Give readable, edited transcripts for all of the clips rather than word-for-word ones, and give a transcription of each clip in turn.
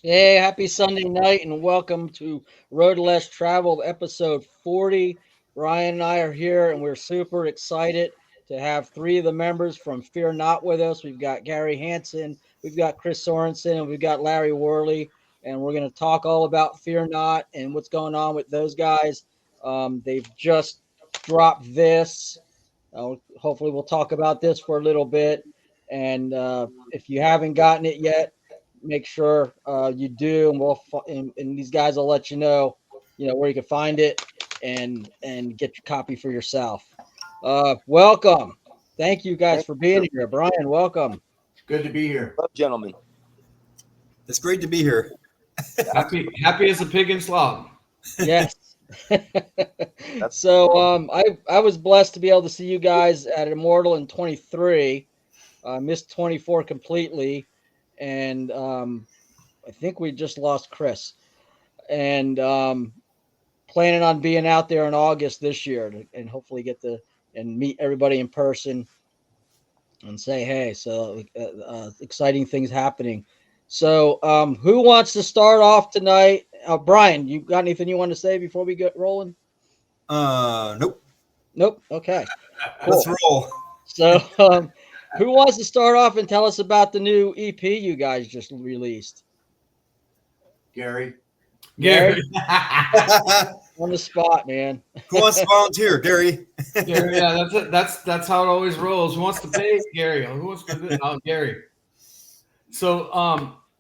Hey, happy Sunday night and welcome to Road Less Traveled episode 40. Ryan and I are here and we're super excited to have three of the members from Fear Not with us. We've got Gary Hanson, we've got Chris Sorensen, and we've got Larry Worley. And we're going to talk all about Fear Not and what's going on with those guys. They've just dropped this. Hopefully, we'll talk about this for a little bit. And if you haven't gotten it yet, make sure you do, and and these guys will let you know where you can find it and get your copy for yourself. Welcome, thank you guys Thank for being you. here. Brian, welcome. Good to be here. Hello, gentlemen. It's great to be here. Happy as a pig in slop. Yes. So I was blessed to be able to see you guys at Immortal in 23. Missed 24 completely, and I think we just lost Chris. And planning on being out there in August this year and hopefully get to and meet everybody in person and say hey. So exciting things happening. So who wants to start off tonight? Brian, you got anything you want to say before we get rolling? Nope. Nope. Okay. Cool. Let's roll. So who wants to start off and tell us about the new EP you guys just released? Gary. Gary? Who On the spot, man. wants to volunteer? Gary. Gary, yeah, that's it. That's how it always rolls. Who wants to pay? Gary. Who wants to do it? Oh, Gary. So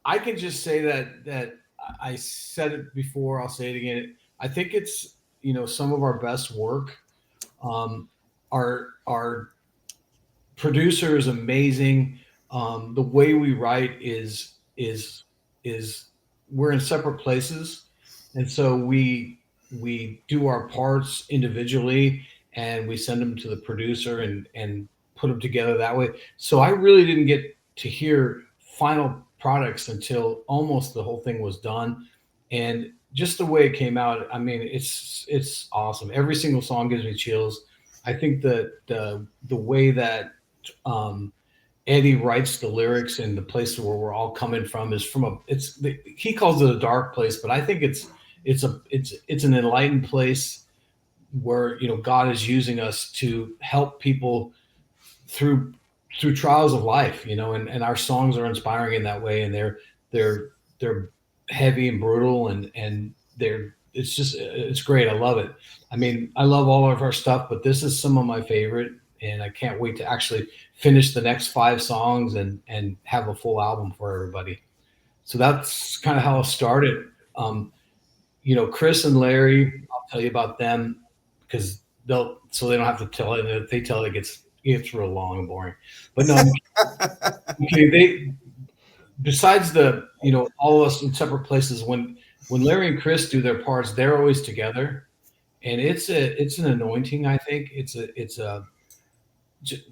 I can just say that I said it before, I'll say it again. I think it's some of our best work. Our producer is amazing. The way we write is we're in separate places, and so we do our parts individually and we send them to the producer and put them together that way. So I really didn't get to hear final products until almost the whole thing was done, and just the way it came out, I mean, it's awesome. Every single song gives me chills. I think that the way that Eddie writes the lyrics and the place where we're all coming from is from he calls it a dark place, but I think it's an enlightened place where God is using us to help people through trials of life, and our songs are inspiring in that way, and they're heavy and brutal, and it's great. I love it. I mean, I love all of our stuff, but this is some of my favorite, and I can't wait to actually finish the next 5 songs and have a full album for everybody. So that's kind of how it started. Chris and Larry, I'll tell you about them because they don't have to tell it. If they tell it, it gets real long and boring. But no, okay, besides all of us in separate places, when Larry and Chris do their parts, they're always together, and it's an anointing. I think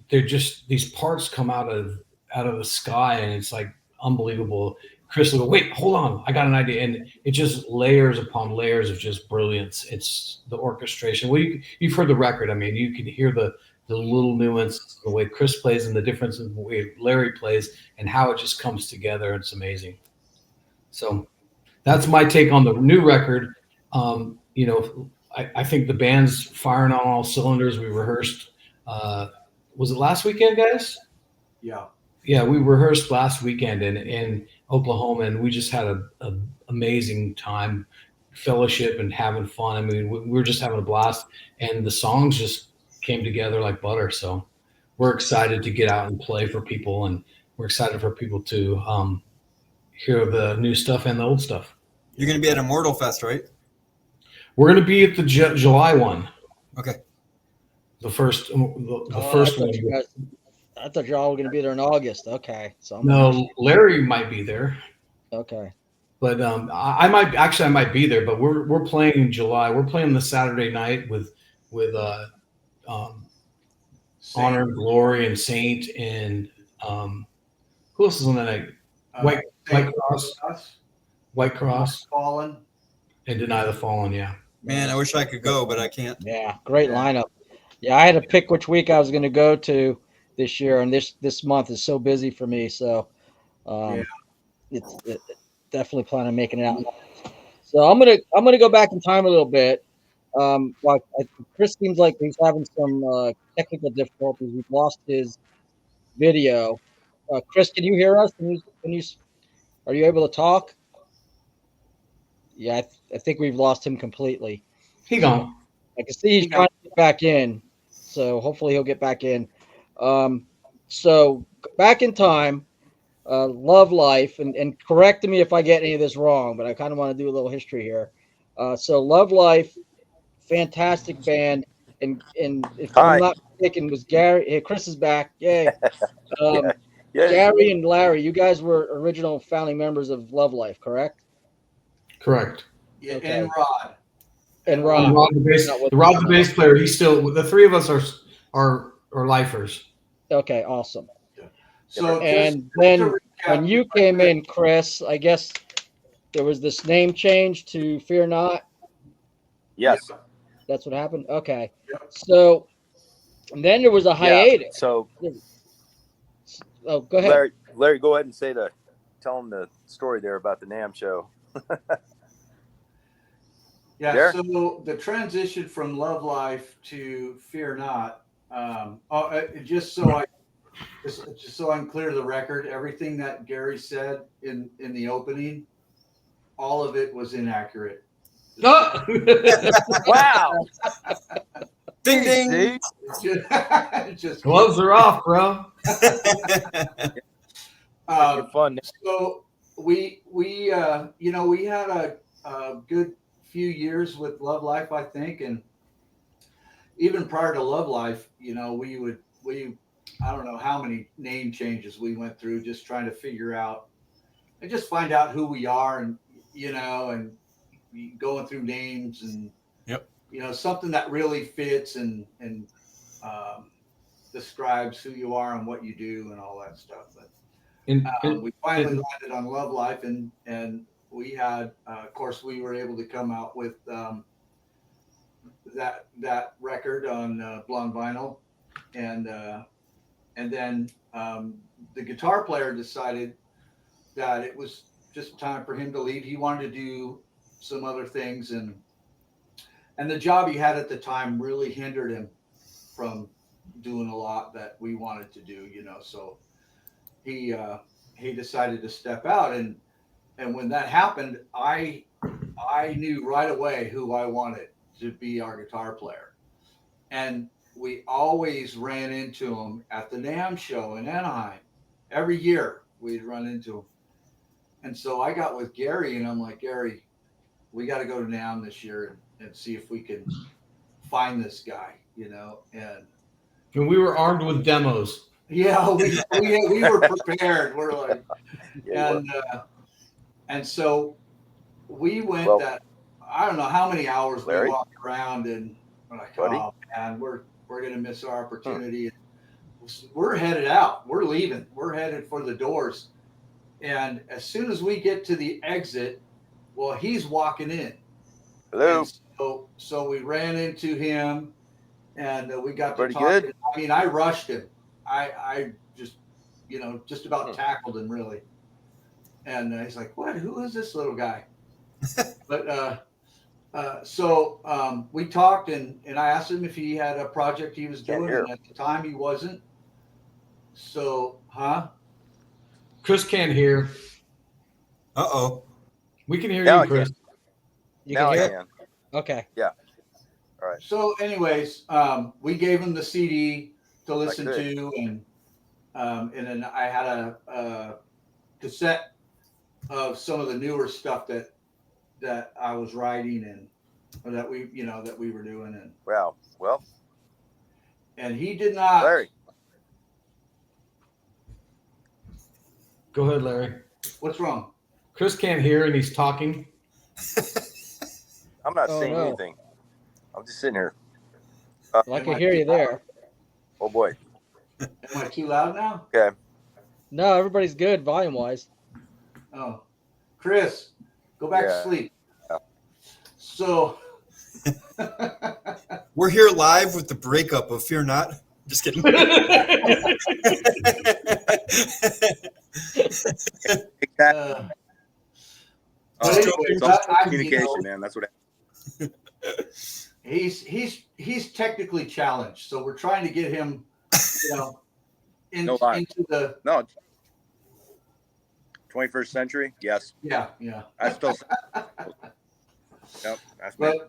they're just, these parts come out of the sky, and it's like unbelievable. Chris will go, wait, hold on, I got an idea, and it just layers upon layers of just brilliance. It's the orchestration. Well, you've heard the record. I mean, you can hear the little nuance, the way Chris plays, and the difference in the way Larry plays, and how it just comes together. It's amazing. So that's my take on the new record. I think the band's firing on all cylinders. We rehearsed. Was it last weekend, guys? Yeah. Yeah, we rehearsed last weekend in Oklahoma, and we just had a amazing time, fellowship and having fun. I mean, we were just having a blast, and the songs just came together like butter. So we're excited to get out and play for people, and we're excited for people to hear the new stuff and the old stuff. You're going to be at Immortal Fest, right? We're going to be at the July one. Okay. The first one. I thought y'all were going to be there in August. Okay. So No, Larry might be there. Okay. But I might be there. But we're playing in July. We're playing the Saturday night with Honor and Glory and Saint and who else is on that night? White Cross, Fallen, and Deny the Fallen. Yeah. Man, I wish I could go, but I can't. Yeah. Great lineup. Yeah. I had to pick which week I was going to go to this year, and this month is so busy for me. So definitely plan on making it out. So I'm gonna go back in time a little bit. Like Chris seems like he's having some technical difficulties. We've lost his video. Chris, can you hear us? Are you able to talk? Yeah, I think we've lost him completely. He gone. I can see he's trying to get back in, so hopefully he'll get back in. So back in time, Love Life, and correct me if I get any of this wrong, but I kind of want to do a little history here. So Love Life, fantastic band, and if I'm Hi. not mistaken, was Gary. Hey, Chris is back. Yay. Yeah. Gary and Larry, you guys were original founding members of Love Life, correct? Correct. Yeah, Okay. and Rod. And And Rod. Rod, the bass player, he's still. The three of us are lifers. Okay, awesome. So And just then to recap, when you came in, Chris, I guess there was this name change to Fear Not. Yes. That's what happened. Okay. Yep. So and then there was a hiatus. Yeah. So Oh, go ahead. Larry, go ahead and tell them the story there about the NAMM show. yeah. There? So the transition from Love Life to Fear Not. Just so I'm clear to the record, everything that Gary said in the opening, all of it was inaccurate. Oh! Wow. Ding ding. See? Just Gloves are off, bro. Fun. So we had a good few years with Love Life, I think, and even prior to Love Life, we I don't know how many name changes we went through just trying to figure out and just find out who we are, and and going through names and Yep. Something that really fits and describes who you are and what you do and all that stuff. But we finally landed on Love Life, and we had, of course, we were able to come out with that record on Blonde Vinyl, and then the guitar player decided that it was just time for him to leave. He wanted to do some other things, and the job he had at the time really hindered him from doing a lot that we wanted to do, so he decided to step out, and when that happened, I knew right away who I wanted to be our guitar player, and we always ran into him at the NAMM show in Anaheim. Every year we'd run into him, and so I got with Gary, and I'm like, Gary, we got to go to NAMM this year and see if we can find this guy, And we were armed with demos. Yeah, we were prepared. We're like, Yeah, and so we went I don't know how many hours Larry? we walked around, and we're like, Buddy? oh man, we're gonna miss our opportunity. We're headed out. We're leaving. We're headed for the doors. And as soon as we get to the exit, well, he's walking in. Hello. So we ran into him, and we got to Pretty talking. good. I mean, I rushed him. I just, just about tackled him, really. And he's like, "What? Who is this little guy?" But so we talked, and I asked him if he had a project he was doing, and at the time he wasn't. So, Chris can't hear. Uh-oh. We can hear Now you, I Chris. can. You Now can I hear? can. Okay. Yeah. All right. So, anyways, we gave him the CD to listen to, and then I had a cassette of some of the newer stuff that I was writing and that we were doing, and Wow. Well, he did not. Larry. Go ahead, Larry. What's wrong? Chris can't hear, and he's talking. I'm not Oh, saying no. anything. I'm just sitting here. Well, I can hear you there. Oh boy. Am I too loud now? Okay. No, everybody's good volume wise. Oh, Chris, go back to sleep. Yeah. So We're here live with the breakup of Fear Not. Just kidding. Exactly. But anyway, It's all communication, man. That's what. he's technically challenged, so we're trying to get him, No lie. into the No. 21st century. Yes. yeah. I still. Yep. That's me.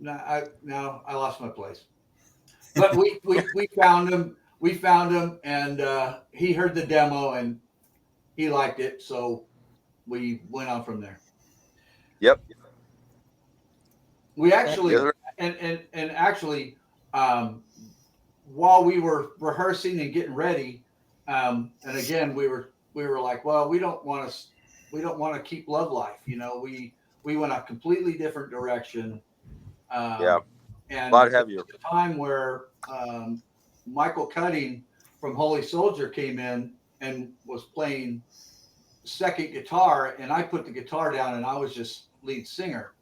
But now I lost my place. But we found him. We found him, and he heard the demo and he liked it, so we went on from there. Yep. We actually and actually, while we were rehearsing and getting ready, and again we were like, well, we don't want to keep Love Life, we went a completely different direction. Yeah. And a lot heavier. at the time where Michael Cutting from Holy Soldier came in and was playing second guitar, and I put the guitar down and I was just lead singer.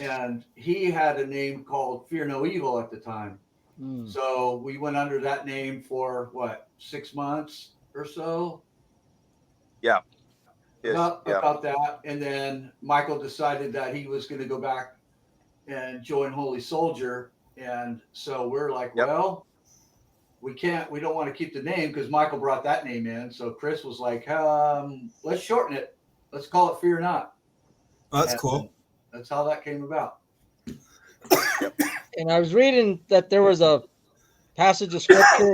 And he had a name called Fear No Evil at the time. So we went under that name for 6 months or so? Yeah. About that. And then Michael decided that he was going to go back and join Holy Soldier. And so we're like, well, we don't want to keep the name because Michael brought that name in. So Chris was like, let's shorten it. Let's call it Fear Not. Oh, that's cool. That's how that came about. And I was reading that there was a passage of scripture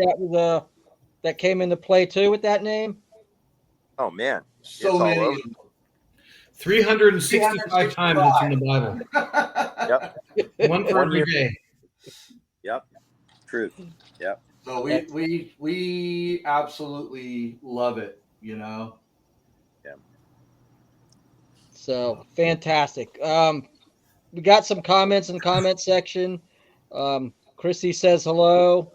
that came into play too with that name. Oh man, So many. 365 times it's in the Bible. Yep. One for every day. Yep. Truth. Yep. So we absolutely love it, Yeah. So fantastic. We got some comments in the comment section. Christy says hello.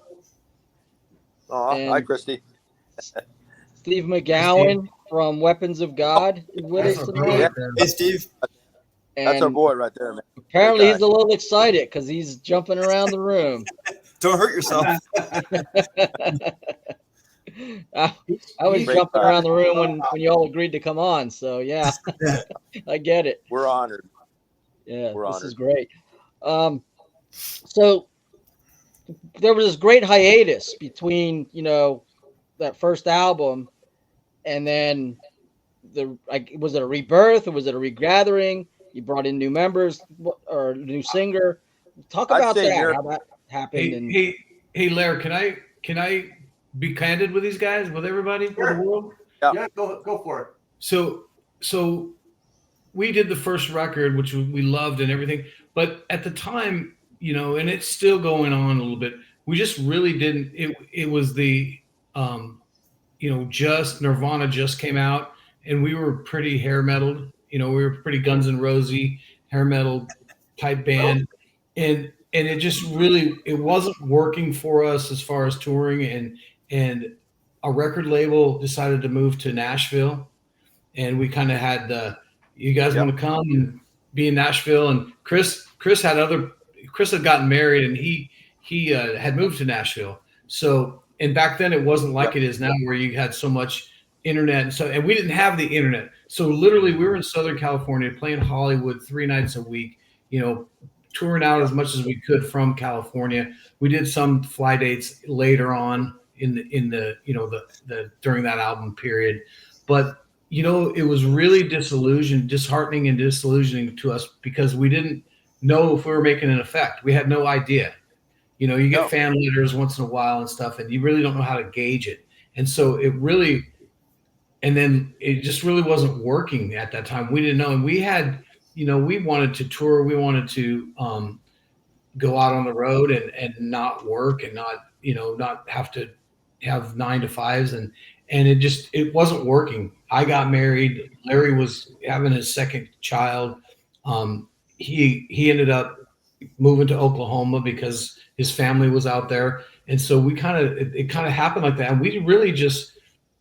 Oh, hi, Christy. Steve McGowan from Weapons of God is with us tonight. Hey, Steve. That's our And boy right there, man. apparently he's a little excited because he's jumping around the room. Don't hurt yourself. I was Great jumping guy. around the room when you all agreed to come on. So yeah, I get it. We're honored. Yeah, We're this honored. is great. So there was this great hiatus between, that first album and then was it a rebirth or was it a regathering? You brought in new members or a new singer. Talk I'd about say that, how that happened. Hey, Larry, can I be candid with these guys, with everybody, with the world? Yeah, go for it. So we did the first record, which we loved and everything, but at the time, and it's still going on a little bit. We just really didn't. It was the, just Nirvana just came out, and we were pretty hair metal. We were pretty Guns N' Roses hair metal type band, and it just really it wasn't working for us as far as touring, and a record label decided to move to Nashville, and we kind of had you guys want to come and be in Nashville, and Chris had gotten married, and he had moved to Nashville. So, and back then it wasn't like it is now, where you had so much internet, and we didn't have the internet. So literally, we were in Southern California playing Hollywood 3 nights a week, touring out as much as we could from California. We did some fly dates later on in the during that album period, but it was really disheartening and disillusioning to us because we didn't know if we were making an effect. We had no idea. You get fan letters once in a while and stuff, and you really don't know how to gauge it. And so it just really wasn't working at that time. We didn't know. And we had, we wanted to tour. We wanted to go out on the road and not work and not have to have 9 to 5s. And it wasn't working. I got married. Larry was having his second child. He ended up moving to Oklahoma because his family was out there. And so it kind of happened like that. And we really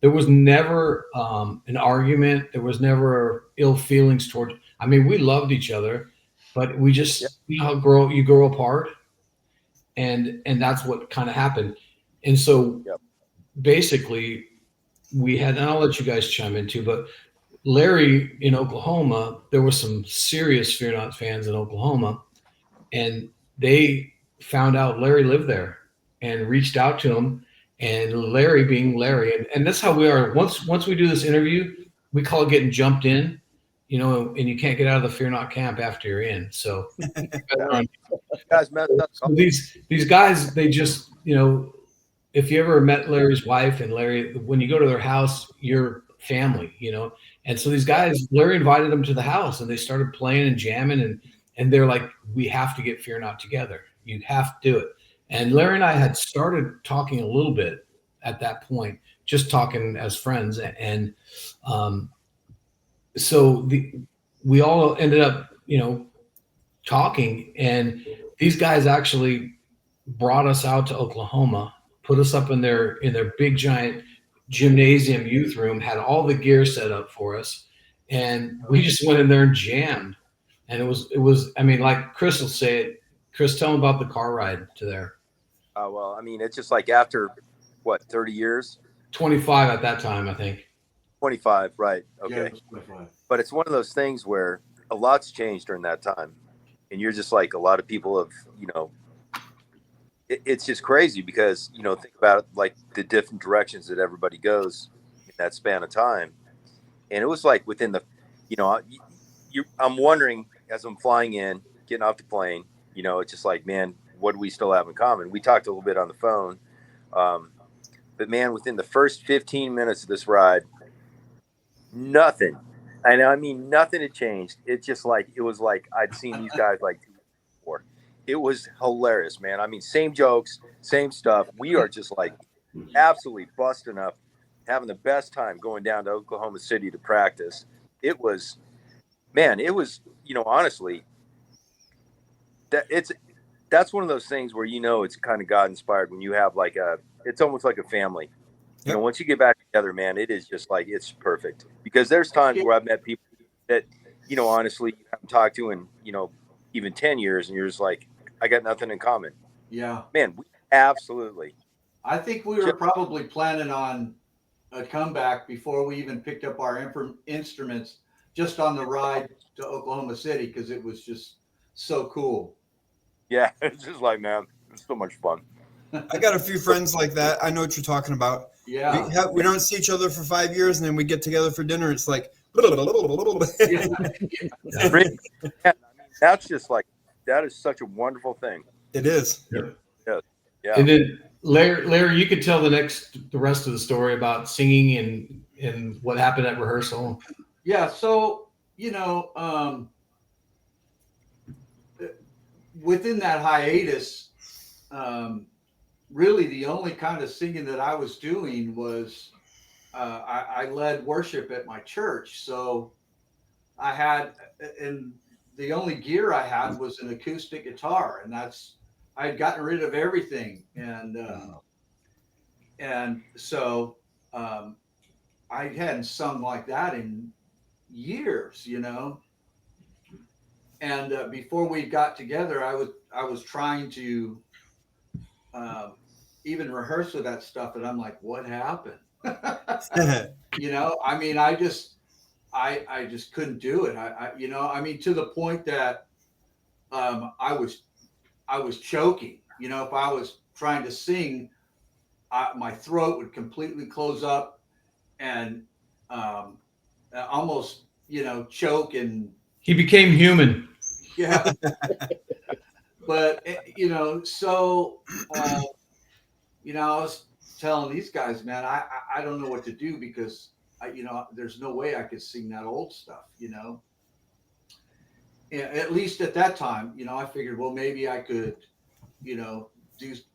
there was never an argument. There was never ill feelings toward, we loved each other, but we just, you grow apart, and that's what kind of happened. And so basically we had, and I'll let you guys chime in too, but Larry in Oklahoma, there were some serious Fear Not fans in Oklahoma, and they found out Larry lived there and reached out to him. And Larry, being Larry, and that's how we are. Once we do this interview, we call it getting jumped in, and you can't get out of the Fear Not camp after you're in. So, Guys messed up. so these guys, they just, if you ever met Larry's wife and Larry, when you go to their house, you're family. And so these guys, Larry invited them to the house and they started playing and jamming and they're like, we have to get Fear Not together. You have to do it. And Larry and I had started talking a little bit at that point, just talking as friends. And so we all ended up, talking, and these guys actually brought us out to Oklahoma, put us up in their big giant gymnasium youth room, had all the gear set up for us, and we just went in there and jammed. And it was I mean, like Chris will say it. Chris, tell them about the car ride to there. Well, I mean, it's just like after what, 30 years? 25 at that time, I think. 25, right? Okay. Yeah, but it's one of those things where a lot's changed during that time, and you're just like, a lot of people have, it's just crazy because, think about it, like the different directions that everybody goes in that span of time. And it was like within the, I'm wondering as I'm flying in, getting off the plane, it's just like, man, what do we still have in common? We talked a little bit on the phone. But man, within the first 15 minutes of this ride, nothing. And I mean, nothing had changed. It's just like, it was like I'd seen these guys like 2 weeks before. It was hilarious, man. I mean, same jokes, same stuff. We are just like absolutely busting up, having the best time going down to Oklahoma City to practice. It was, man, honestly, that's one of those things where it's kind of God inspired when you have it's almost like a family. Yep. Once you get back together, man, it is just like, it's perfect. Because there's times where I've met people that, honestly, you haven't talked to in, even 10 years, and you're just like, I got nothing in common. Yeah. Man, we absolutely. I think we were probably planning on a comeback before we even picked up our instruments, just on the ride to Oklahoma City, because it was just so cool. Yeah, it's just like, man, it's so much fun. I got a few friends like that. I know what you're talking about. Yeah. We don't see each other for 5 years, and then we get together for dinner. It's like, Yeah. That's just like, that is such a wonderful thing. It is. Yeah. And then Larry, you could tell the rest of the story about singing and what happened at rehearsal. Yeah. So, within that hiatus, really the only kind of singing that I was doing was I led worship at my church. So I had, and the only gear I had was an acoustic guitar, and I had gotten rid of everything. And so I hadn't sung like that in years, And before we got together, I was trying to even rehearse with that stuff, and I'm like, what happened? I mean, I just couldn't do it. I mean, to the point that I was choking. If I was trying to sing, my throat would completely close up and almost choke. And He became human. yeah. But so I was telling these guys, man, I don't know what to do, because there's no way I could sing that old stuff, At least at that time, I figured, well, maybe I could,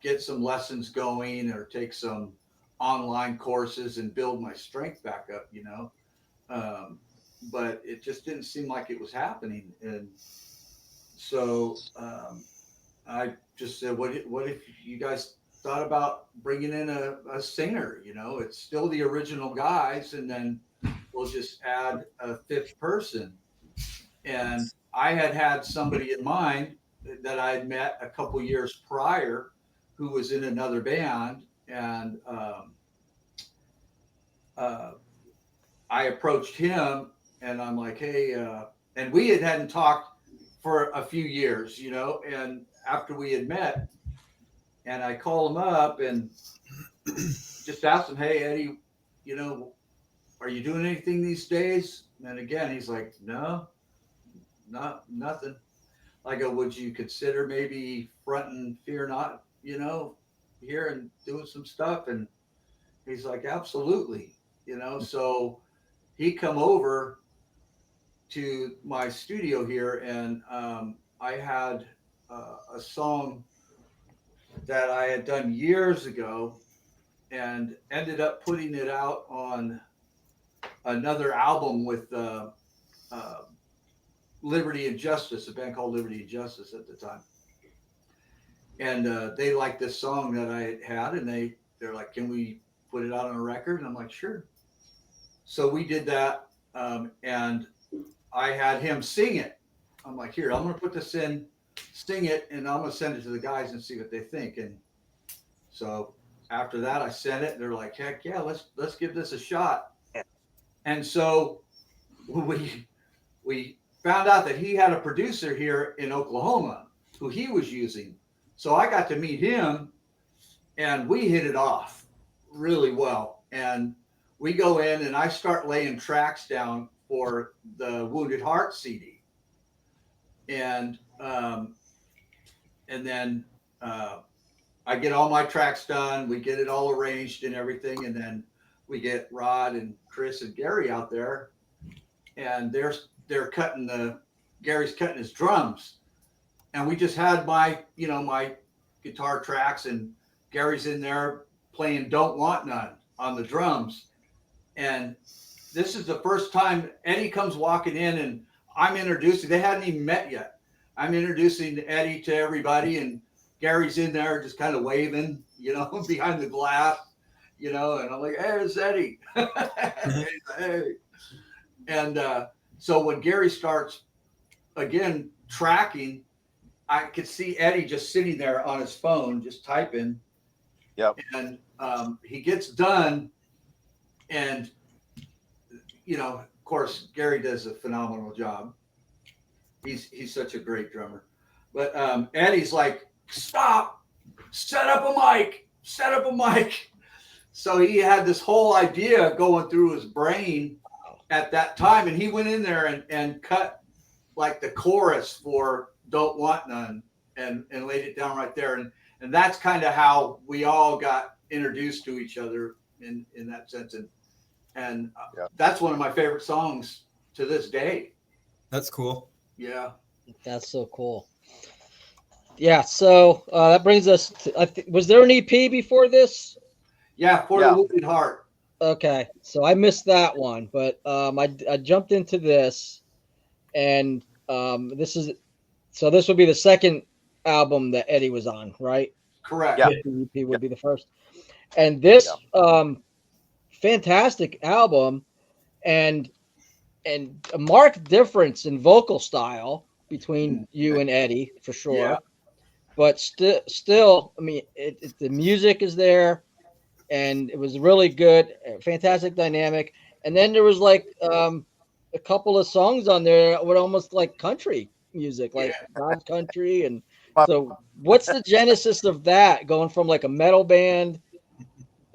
get some lessons going or take some online courses and build my strength back up, but it just didn't seem like it was happening. And so I just said, what if you guys thought about bringing in a singer? It's still the original guys, and then we'll just add a fifth person. And I had somebody in mind that I had met a couple years prior who was in another band. And I approached him and I'm like, hey, and we hadn't talked for a few years, and after we had met, and I call him up and just asked him, hey, Eddie, you know, are you doing anything these days? And again, he's like, no, nothing. I go, would you consider maybe fronting Fear Not, here and doing some stuff? And he's like, absolutely, So he come over to my studio here, and I had a song that I had done years ago, and ended up putting it out on another album with uh, Liberty and Justice, a band called Liberty and Justice at the time. And they liked this song that I had, and they're like, "Can we put it out on a record?" And I'm like, "Sure." So we did that, and I had him sing it. I'm like, "Here, I'm going to put this in, sing it, and I'm going to send it to the guys and see what they think." And so after that, I sent it. They're like, "Heck yeah, let's give this a shot." And so we found out that he had a producer here in Oklahoma who he was using. So I got to meet him, and we hit it off really well. And we go in, and I start laying tracks down for the Wounded Heart CD. And then I get all my tracks done. We get it all arranged and everything. And then we get Rod and Chris and Gary out there, and they're cutting Gary's cutting his drums. And we just had my guitar tracks, and Gary's in there playing Don't Want None on the drums. And this is the first time Eddie comes walking in, and I'm introducing, they hadn't even met yet. I'm introducing Eddie to everybody, and Gary's in there just kind of waving, behind the glass, and I'm like, "Hey, it's Eddie." Hey. And so when Gary starts again tracking, I could see Eddie just sitting there on his phone, just typing. Yep. And he gets done, and of course, Gary does a phenomenal job. He's such a great drummer. But Eddie's like, "Stop, set up a mic. So he had this whole idea going through his brain at that time, and he went in there and cut like the chorus for Don't Want None and laid it down right there. And that's kind of how we all got introduced to each other in that sense. And that's one of my favorite songs to this day. That's cool. Yeah. That's so cool. Yeah. So that brings us to, was there an EP before this? Yeah. For the Wounded Heart. Okay. So I missed that one, but I jumped into this, and this would be the second album that Eddie was on, right? Correct. Yeah. The EP would be the first. And this fantastic album, and a marked difference in vocal style between you and Eddie, for sure. Yeah. But still, I mean, the music is there, and it was really good, fantastic dynamic. And then there was like a couple of songs on there that were almost like country music, like God's Country. And so what's the genesis of that, going from like a metal band,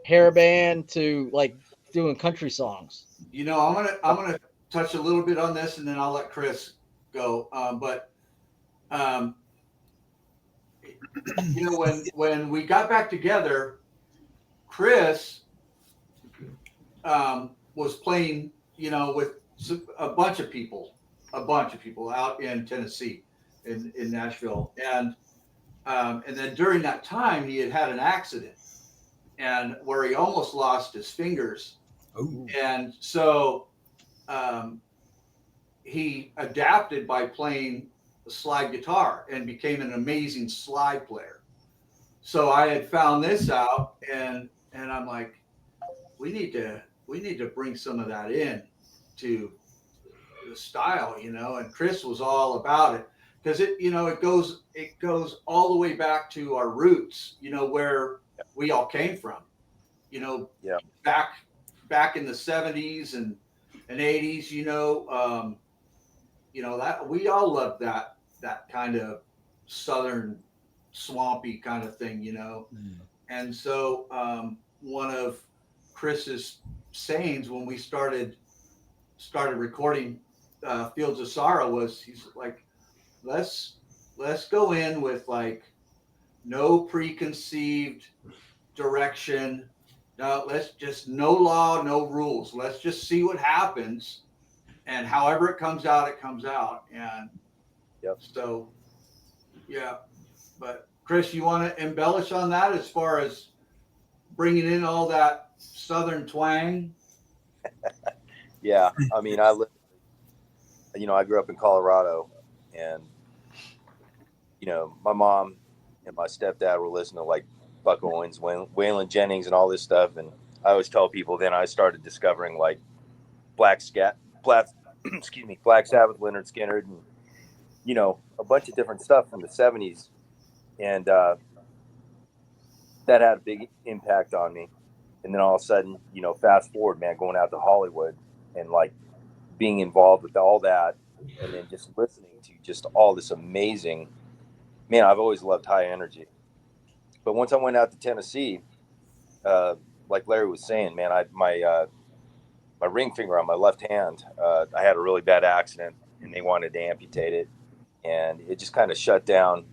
hair band, to like doing country songs? I'm gonna touch a little bit on this, and then I'll let Chris go. When we got back together, Chris was playing, with a bunch of people out in Tennessee, in Nashville, and then during that time he had an accident, and where he almost lost his fingers. Ooh. And so he adapted by playing the slide guitar and became an amazing slide player. So I had found this out, and I'm like, we need to bring some of that in to the style, and Chris was all about it, because it goes all the way back to our roots, where we all came from, back in the 70s, and and 80s, that we all love that kind of southern swampy kind of thing, And so one of Chris's sayings when we started recording Fields of Sorrow was he's like, let's go in with like no preconceived direction. No, let's just no law, no rules. Let's just see what happens, and however it comes out, it comes out. And Yep. so, yeah. But Chris, you want to embellish on that as far as bringing in all that southern twang? Yeah, I mean, I grew up in Colorado, and my mom and my stepdad were listening to like Buck Owens, Waylon Jennings, and all this stuff. And I always tell people, then I started discovering like Black, excuse me, Black Sabbath, Leonard Skinner, and a bunch of different stuff from the '70s, and that had a big impact on me. And then all of a sudden, fast forward, man, going out to Hollywood and like being involved with all that, and then just listening to just all this amazing, man, I've always loved high energy. But once I went out to Tennessee, like Larry was saying, man, my ring finger on my left hand, I had a really bad accident, and they wanted to amputate it, and it just kind of shut down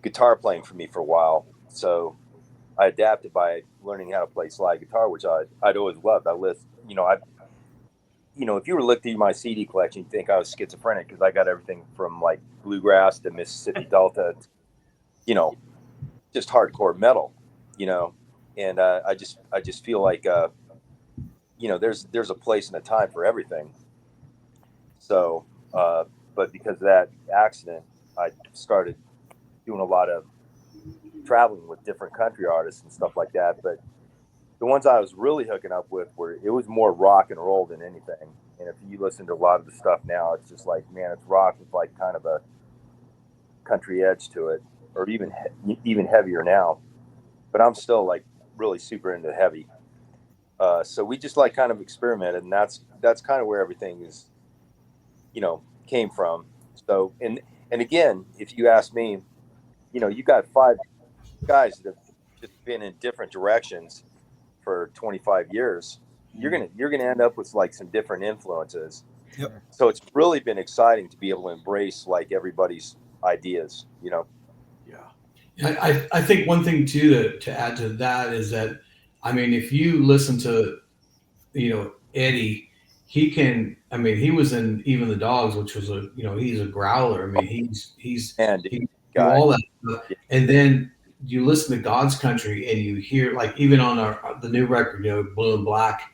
guitar playing for me for a while. So I adapted by learning how to play slide guitar, which I'd always loved. If you were looking through my CD collection, you'd think I was schizophrenic because I got everything from like bluegrass to Mississippi Delta, just hardcore metal, and I just feel like there's a place and a time for everything. So, but because of that accident, I started doing a lot of traveling with different country artists and stuff like that. But the ones I was really hooking up with it was more rock and roll than anything. And if you listen to a lot of the stuff now, it's just like, man, it's rock with like kind of a country edge to it, or even heavier now. But I'm still like really super into heavy. So we just like kind of experimented, and that's kind of where everything is, came from. So, and again, if you ask me, you got 5 guys that have just been in different directions for 25 years. You're gonna end up with like some different influences. Yep. So it's really been exciting to be able to embrace like everybody's ideas. Yeah. I think one thing too to add to that is that, I mean, if you listen to Eddie, he was in Even the Dogs, which was he's a growler. I mean, he do all that stuff. Yeah. And then you listen to God's Country and you hear, like, even on the new record, Blue and Black,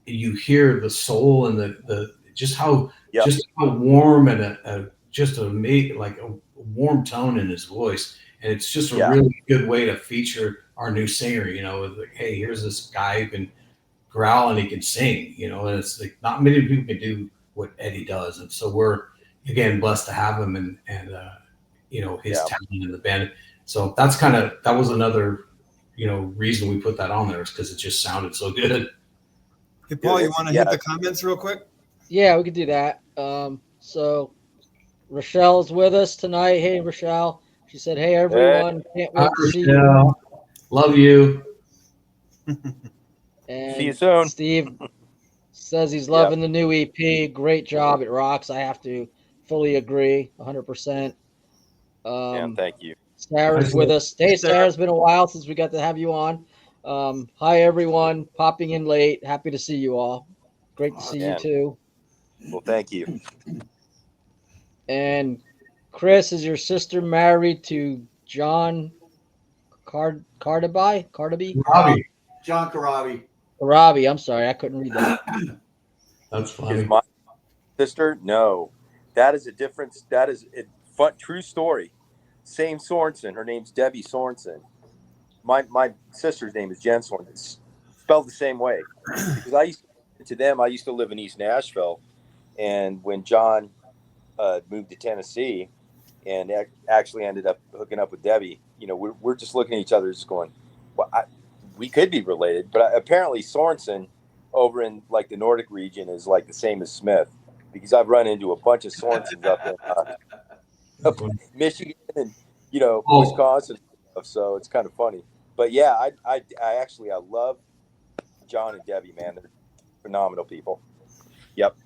you hear the soul and the just how warm and just like a warm tone in his voice. And it's just a really good way to feature our new singer, like, hey, here's this guy who can growl and he can sing, and it's like not many people can do what Eddie does. And so we're, again, blessed to have him and his talent in the band. So that was another, reason we put that on there, is because it just sounded so good. Hey, Paul, you want to hit the comments real quick? Yeah, we could do that. So Rochelle's with us tonight. Hey, Rochelle. She said, hey, everyone. Can't wait to see you. Love you. And see you soon. Steve says he's loving the new EP. Great job. It rocks. I have to fully agree 100%. Thank you. Sarah's with us. Hey, Sarah, it's been a while since we got to have you on. Hi, everyone. Popping in late. Happy to see you all. Great to see you, too. Well, thank you. And Chris, is your sister married to John Cardaby? John Corabi. Corabi. I'm sorry. I couldn't read that. That's funny. Is my sister? No. That is a difference. That is a true story. Same Sorensen. Her name's Debbie Sorensen. My sister's name is Jen Sorensen. It's spelled the same way. Because I used to live in East Nashville, and when John moved to Tennessee and actually ended up hooking up with Debbie, we're just looking at each other just going, well, we could be related, but apparently Sorensen over in like the Nordic region is like the same as Smith, because I've run into a bunch of Sorensens up in up in Michigan and Wisconsin and stuff. So it's kind of funny. But yeah, I actually I love John and Debbie, man. They're phenomenal people. Yep.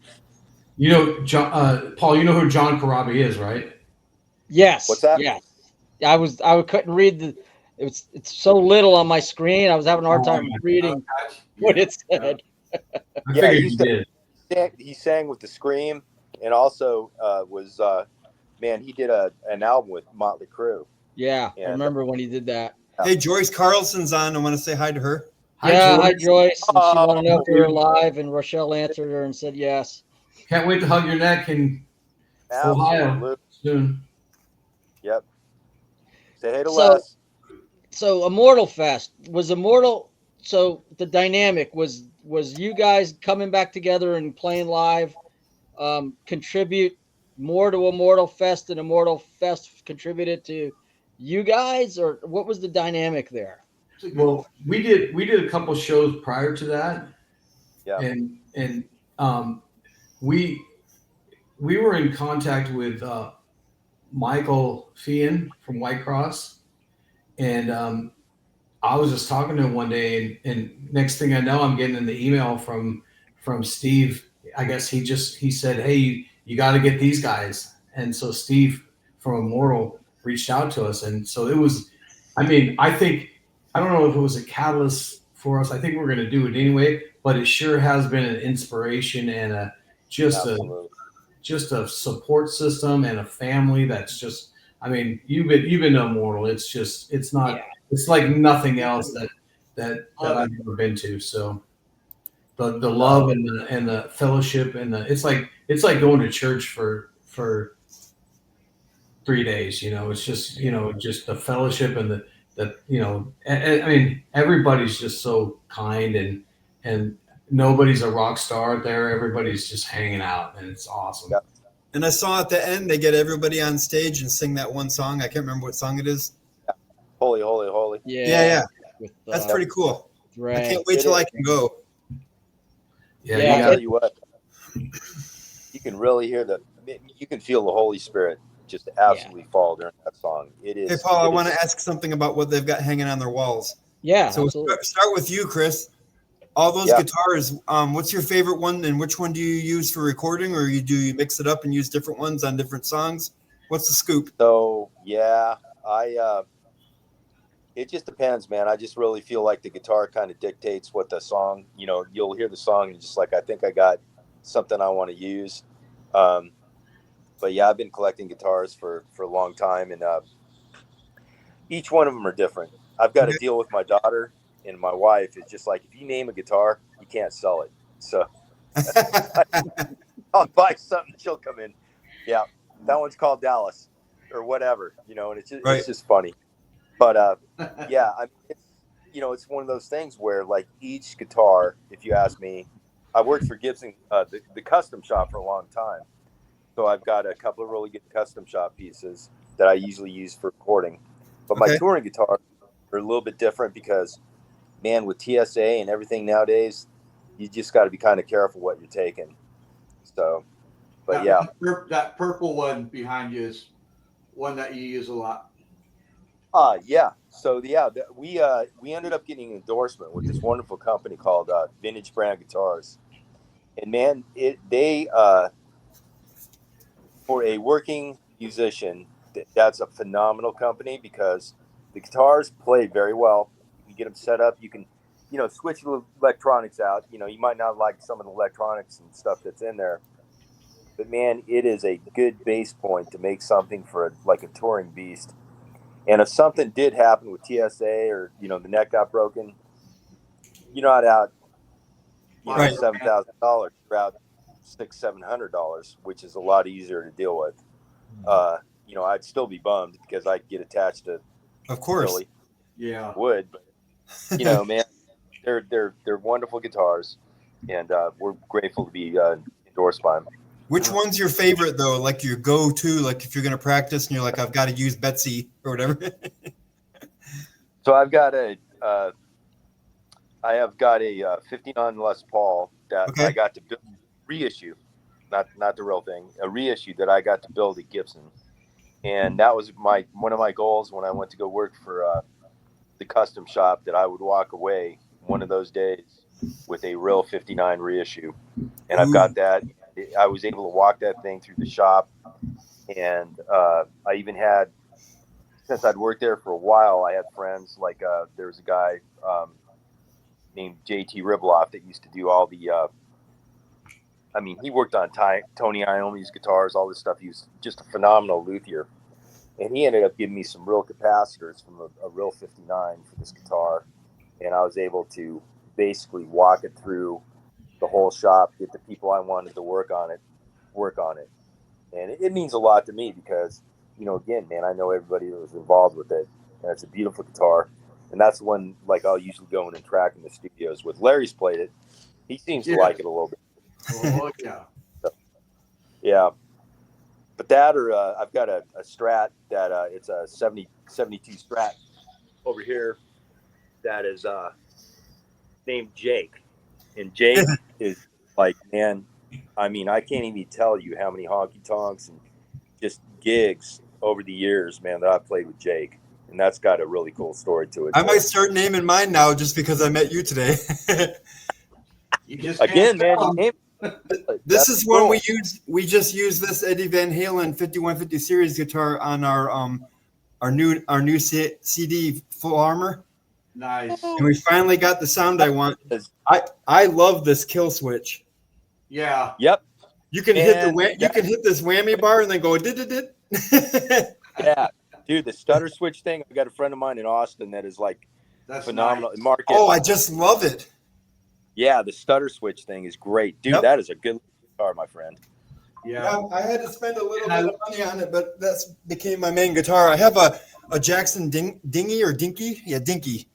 Paul, you know who John Corabi is, right? Yes. What's that? Yes. I couldn't read it's so little on my screen. I was having a hard time reading what it said. I figured you did. He sang with the Scream, and also man, he did an album with Motley Crue. Yeah, I remember when he did that. Hey, Joyce Carlson's on. I want to say hi to her. Hi, Joyce. And she wanted to know if we were live, and Rochelle answered her and said yes. Can't wait to hug your neck in Ohio soon. Yep. Say hey to Les. So Immortal Fest was Immortal. So the dynamic was you guys coming back together and playing live, contribute more to Immortal Fest than Immortal Fest contributed to you guys, or what was the dynamic there? Well, we did a couple shows prior to that. Yeah. And we were in contact with Michael Fian from White Cross, and I was just talking to him one day, and next thing I know, I'm getting an email from Steve. I guess he said, "Hey, you got to get these guys." And so Steve from Immortal reached out to us, and so it was. I mean, I don't know if it was a catalyst for us. I think we're going to do it anyway, but it sure has been an inspiration and just a support system and a family that's just. I mean, you've been to Immortal. It's not. Yeah. It's like nothing else that I've ever been to. So the love and the fellowship and it's like going to church for 3 days. It's just just the fellowship and I mean, everybody's just so kind and nobody's a rock star there. Everybody's just hanging out, and it's awesome. Yep. And I saw at the end they get everybody on stage and sing that one song. I can't remember what song it is. Holy, holy, holy. Yeah. That's pretty cool. Right. I can't wait till I can go. Yeah. I'll tell you what. You can really hear you can feel the Holy Spirit just absolutely fall during that song. It is. Hey, Paul, I want to ask something about what they've got hanging on their walls. Yeah. So start with you, Chris. All those guitars, what's your favorite one, and which one do you use for recording, or do you mix it up and use different ones on different songs? What's the scoop? So, it just depends, man. I just really feel like the guitar kind of dictates what the song, you'll hear the song and just like, I think I got something I want to use. But yeah, I've been collecting guitars for a long time, and each one of them are different. I've got to deal with my daughter and my wife. It's just like, if you name a guitar, you can't sell it. So I'll buy something, she'll come in. Yeah, that one's called Dallas or whatever, and it's just funny. But yeah, it's one of those things where like each guitar, if you ask me, I worked for Gibson, the custom shop for a long time. So I've got a couple of really good custom shop pieces that I usually use for recording. But my touring guitars are a little bit different because, man, with TSA and everything nowadays, you just got to be kind of careful what you're taking. So, but that purple one behind you is one that you use a lot. Yeah. So we ended up getting an endorsement with this wonderful company called Vintage Brand Guitars, and man, they for a working musician, that's a phenomenal company because the guitars play very well. You get them set up. You can, switch the electronics out. You might not like some of the electronics and stuff that's in there, but man, it is a good base point to make something for a touring beast. And if something did happen with TSA or, the neck got broken, you're not out, $7,000. You're out $600-700, which is a lot easier to deal with. I'd still be bummed because I'd get attached to, of course, Billy. Yeah, would, but man, they're wonderful guitars, and we're grateful to be endorsed by them. Which one's your favorite though? Like your go-to, like if you're going to practice and you're like, I've got to use Betsy or whatever. So I've got I have got a 59 Les Paul that Okay. I got to build reissue, not the real thing, a reissue that I got to build at Gibson, and that was one of my goals when I went to go work for the custom shop, that I would walk away one of those days with a real 59 reissue, and I've got Ooh. that. I was able to walk that thing through the shop, and I even had, since I'd worked there for a while, I had friends like there was a guy named JT Ribloff that used to do all the. I mean, he worked on Tony Iommi's guitars, all this stuff. He was just a phenomenal luthier, and he ended up giving me some real capacitors from a real 59 for this guitar, and I was able to basically walk it through the whole shop, get the people I wanted to work on it, and it means a lot to me because, again, man, I know everybody that was involved with it, and it's a beautiful guitar, and that's when, like, I'll usually go in and track in the studios. With Larry's played it, he seems to like it a little bit. Oh yeah. So, yeah, but that, or I've got a Strat that it's a 72 Strat over here that is named Jake, and Jake is like, man, I mean, I can't even tell you how many honky tonks and just gigs over the years, man, that I've played with Jake, and that's got a really cool story to it. I might start naming mine now just because I met you today. You just Again, can't man, tell you 'em. name This That's is one cool. we just used this Eddie Van Halen 5150 series guitar on our new CD Full Armor, Nice. and we finally got the sound I want. I love this kill switch. Yeah. Yep. You can hit And this whammy bar and then go did. yeah, dude, the stutter switch thing. I got a friend of mine in Austin that is like That's phenomenal. nice. Market. Oh, I just love it. Yeah, the stutter switch thing is great, dude. Yep. That is a good guitar, my friend. Yeah. I had to spend a little bit of money on it, but that's became my main guitar. I have a Jackson Dinky or Dinky, yeah, Dinky,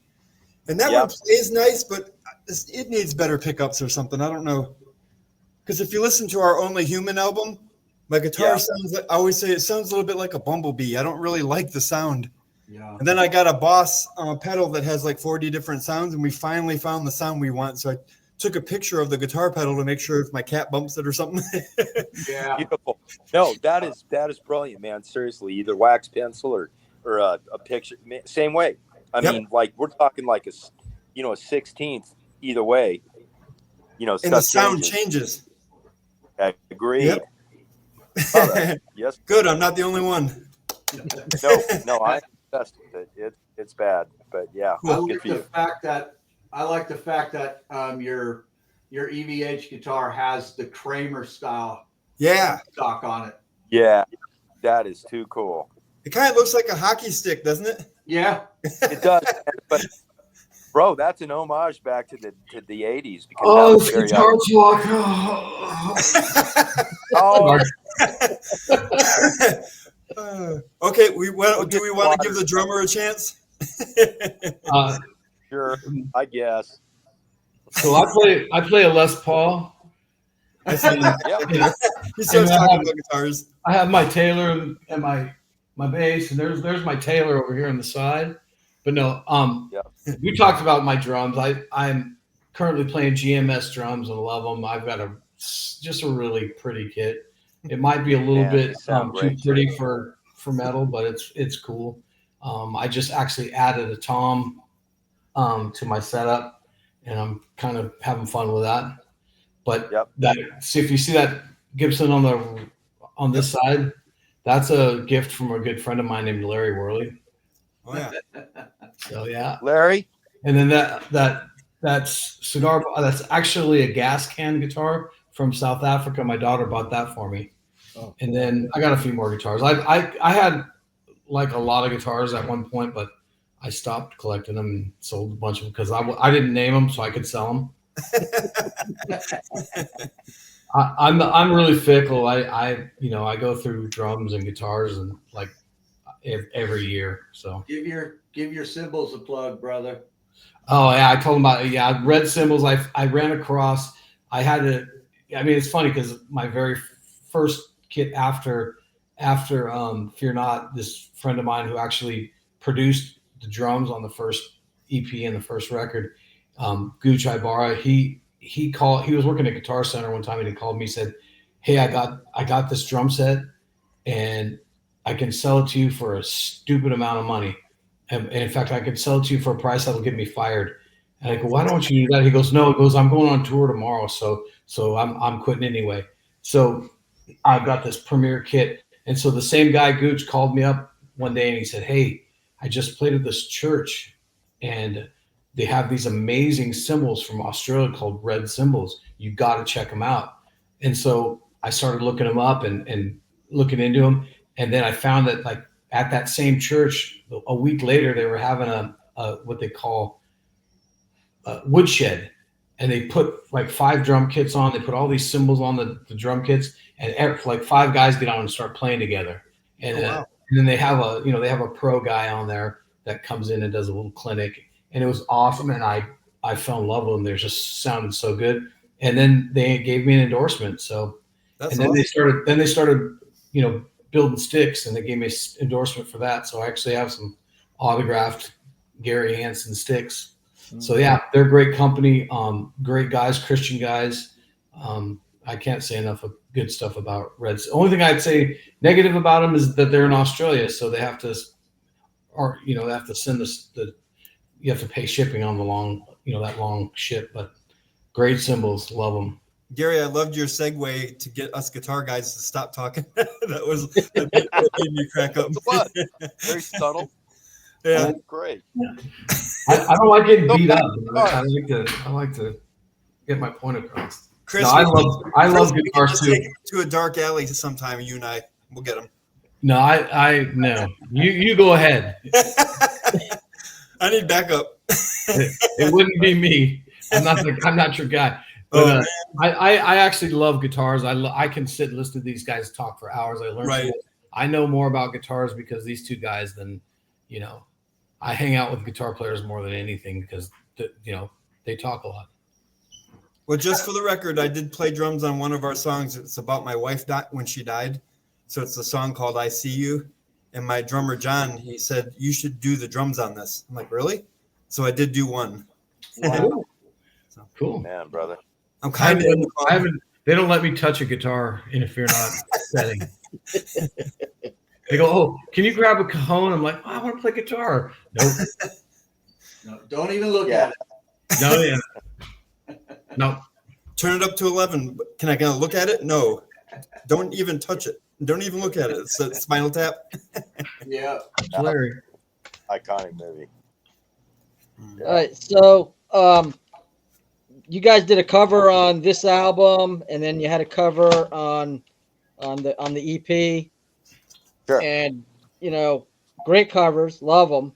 and that one plays nice, but it needs better pickups or something. I don't know, because if you listen to our Only Human album, my guitar sounds like, I always say it sounds a little bit like a bumblebee. I don't really like the sound. Yeah. And then I got a Boss pedal that has like 40 different sounds, and we finally found the sound we want. So I took a picture of the guitar pedal to make sure if my cat bumps it or something. Yeah. Beautiful. No, that is brilliant, man. Seriously, either wax pencil or a picture. Same way. I mean, like, we're talking like a 16th either way. And stuff the sound changes. changes. Agreed. Yep. Yes. Good. I'm not the only one. No, I'm obsessed with it. It's bad, but yeah, I good like for the you. fact that your EVH guitar has the Kramer style Yeah. stock on it. Yeah, that is too cool. It kind of looks like a hockey stick, doesn't it? Yeah. It does, but bro, that's an homage back to the 80s because Oh, that was it's very guitar talk. Okay, do we want to give the drummer a chance? Sure, I guess. So I play a Les Paul. I see. Yeah. He starts talking about guitars. I have my Taylor and my bass, and there's my Taylor over here on the side. But no, we talked about my drums. I'm currently playing GMS drums and love them. I've got just a really pretty kit. It might be a little bit too pretty for metal, but it's cool. I just actually added a tom to my setup, and I'm kind of having fun with that. But see if you see that Gibson on this side, that's a gift from a good friend of mine named Larry Worley. Oh yeah. So yeah, Larry. And then that's cigar. That's actually a gas can guitar from South Africa. My daughter bought that for me. Oh. And then I got a few more guitars. I had like a lot of guitars at one point, but I stopped collecting them and sold a bunch of them because I didn't name them so I could sell them. I'm really fickle. I go through drums and guitars and like every year. So give your cymbals a plug, brother. Oh yeah, I told him about it. Yeah, red cymbals. I ran across. I had to. I mean, it's funny because my very first kit after Fear Not, this friend of mine who actually produced the drums on the first EP and the first record, Gooch Ibarra. He was working at Guitar Center one time, and he called me. He said, "Hey, I got this drum set, and I can sell it to you for a stupid amount of money. And in fact, I could sell it to you for a price that'll get me fired." And I go, "Why don't you do that?" He goes, "No," it goes, "I'm going on tour tomorrow, so I'm quitting anyway." So I've got this premiere kit. And so the same guy, Gooch, called me up one day and he said, "Hey, I just played at this church and they have these amazing cymbals from Australia called red cymbals. You got to check them out." And so I started looking them up and looking into them. And then I found that, like, at that same church, a week later, they were having a what they call woodshed, and they put like 5 drum kits on. They put all these cymbals on the drum kits, and like 5 guys get on and start playing together. And, wow. and then they have a pro guy on there that comes in and does a little clinic, and it was awesome. And I fell in love with them. They just sounded so good. And then they gave me an endorsement. So, That's and then awesome. they started, building sticks, and they gave me an endorsement for that. So I actually have some autographed Gary Hanson sticks. So yeah, they're a great company, great guys, Christian guys. I can't say enough of good stuff about Reds. The only thing I'd say negative about them is that they're in Australia, so they have to, they have to send you have to pay shipping on the that long ship. But great cymbals, love them. Gary, I loved your segue to get us guitar guys to stop talking. that made me crack up. What? Very subtle. Yeah. That's great. I don't like getting beat up. I like to get my point across. Chris, No, I love we can guitars just too. take him to a dark alley sometime, you and we'll get him. No, no. You go ahead. I need backup. It wouldn't be me. I'm not your guy. But I actually love guitars. I can sit and listen to these guys talk for hours. I learn. Right. I know more about guitars because these two guys than, I hang out with guitar players more than anything because they talk a lot. Well, just for the record, I did play drums on one of our songs. It's about my wife when she died. So it's a song called "I See You." And my drummer, John, he said, "You should do the drums on this." I'm like, "Really?" So I did do one. Wow. Cool. Man, brother. I'm kind of. They don't let me touch a guitar in a Fear Not setting. They go, "Oh, can you grab a cajon?" I'm like, "I want to play guitar." Nope. No, don't even look at it. No, yeah. No. Turn it up to 11. Can I look at it? No. Don't even touch it. Don't even look at it. It's a Spinal Tap. Yeah. Larry. Iconic movie. All right, so you guys did a cover on this album, and then you had a cover on the EP. Sure. And great covers, love them.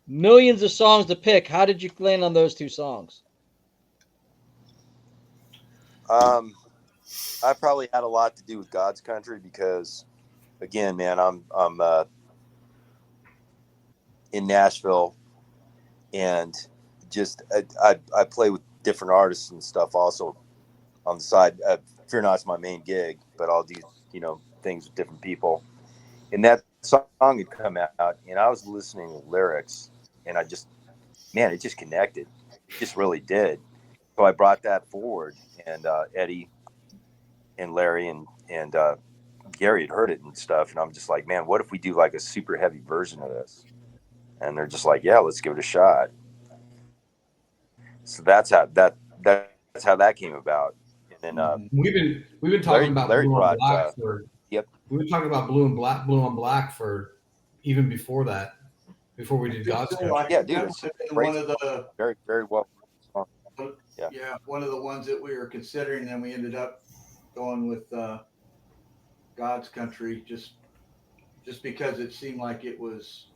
Millions of songs to pick. How did you land on those 2 songs? I probably had a lot to do with God's Country because, again, man, I'm in Nashville, and just I play with different artists and stuff also on the side. Fear Not's my main gig, but I'll do things with different people. And that song had come out, and I was listening to lyrics, and it just connected. It just really did. So I brought that forward, and Eddie and Larry and Gary had heard it and stuff, and I'm just like, man, what if we do like a super heavy version of this? And they're just like, yeah, let's give it a shot. So that's how that came about. And then we've been talking about Larry Blue on Black yep. We've been talking about Blue on Black for even before that, before we did God's Country. Yeah, dude, it's one of the very, very well. Yeah, one of the ones that we were considering, and we ended up going with God's Country just because it seemed like it was,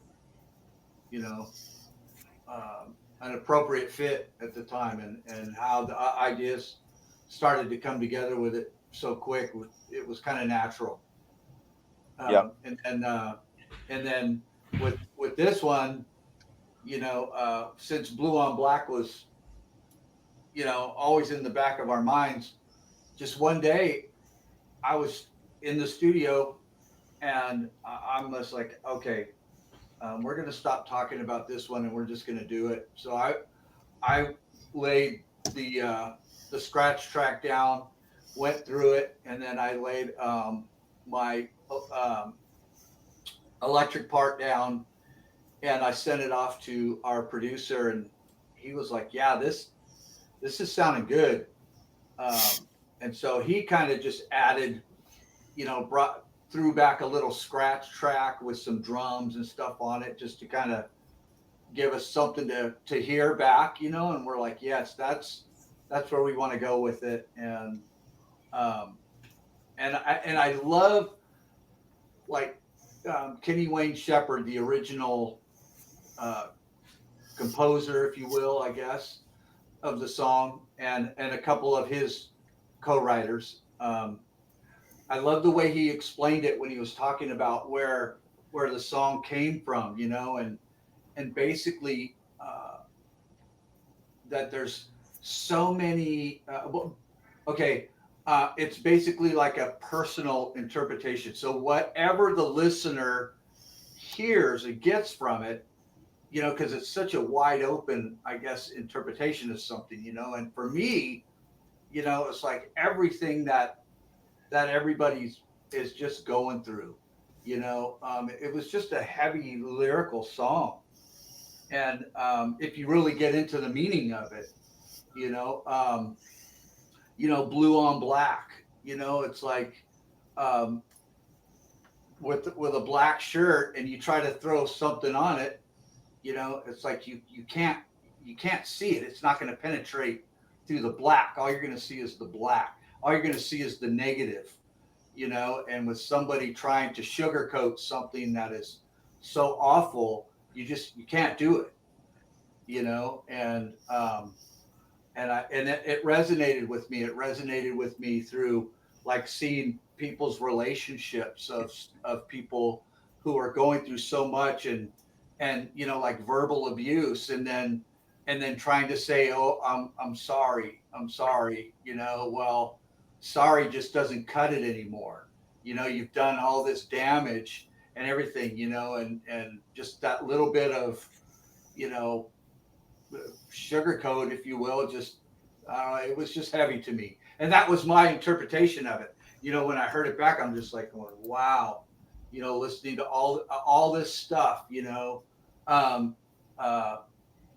an appropriate fit at the time, and how the ideas started to come together with it so quick. It was kind of natural. Yeah. And then with this one, since Blue on Black was, always in the back of our minds, just one day I was in the studio and I'm just like, okay, we're going to stop talking about this one and we're just going to do it. So I laid the scratch track down, went through it, and then I laid my electric part down, and I sent it off to our producer, and he was like, "Yeah, this is sounding good." And so he kind of just added, threw back a little scratch track with some drums and stuff on it, just to kind of give us something to hear back, and we're like, yes, that's where we want to go with it. And I love, like, Kenny Wayne Shepherd, the original composer, if you will, I guess, of the song, and a couple of his co-writers. I love the way he explained it when he was talking about where the song came from, and basically that there's so many. It's basically like a personal interpretation. So whatever the listener hears and gets from it, because it's such a wide open, I guess, interpretation of something, And for me, it's like everything that everybody's is just going through. It was just a heavy lyrical song, and if you really get into the meaning of it, blue on black, it's like with a black shirt, and you try to throw something on it, it's like you can't see it. It's not going to penetrate through the black. All you're going to see is the black. All you're going to see is the negative. And with somebody trying to sugarcoat something that is so awful, you can't do it, and it resonated with me. It resonated with me through, like, seeing people's relationships of people who are going through so much and like verbal abuse, and then trying to say, oh, I'm sorry. Well, sorry just doesn't cut it anymore. You've done all this damage and everything, and just that little bit of, sugarcoat, if you will, just, it was just heavy to me. And that was my interpretation of it. When I heard it back, I'm just like going, wow, listening to all this stuff,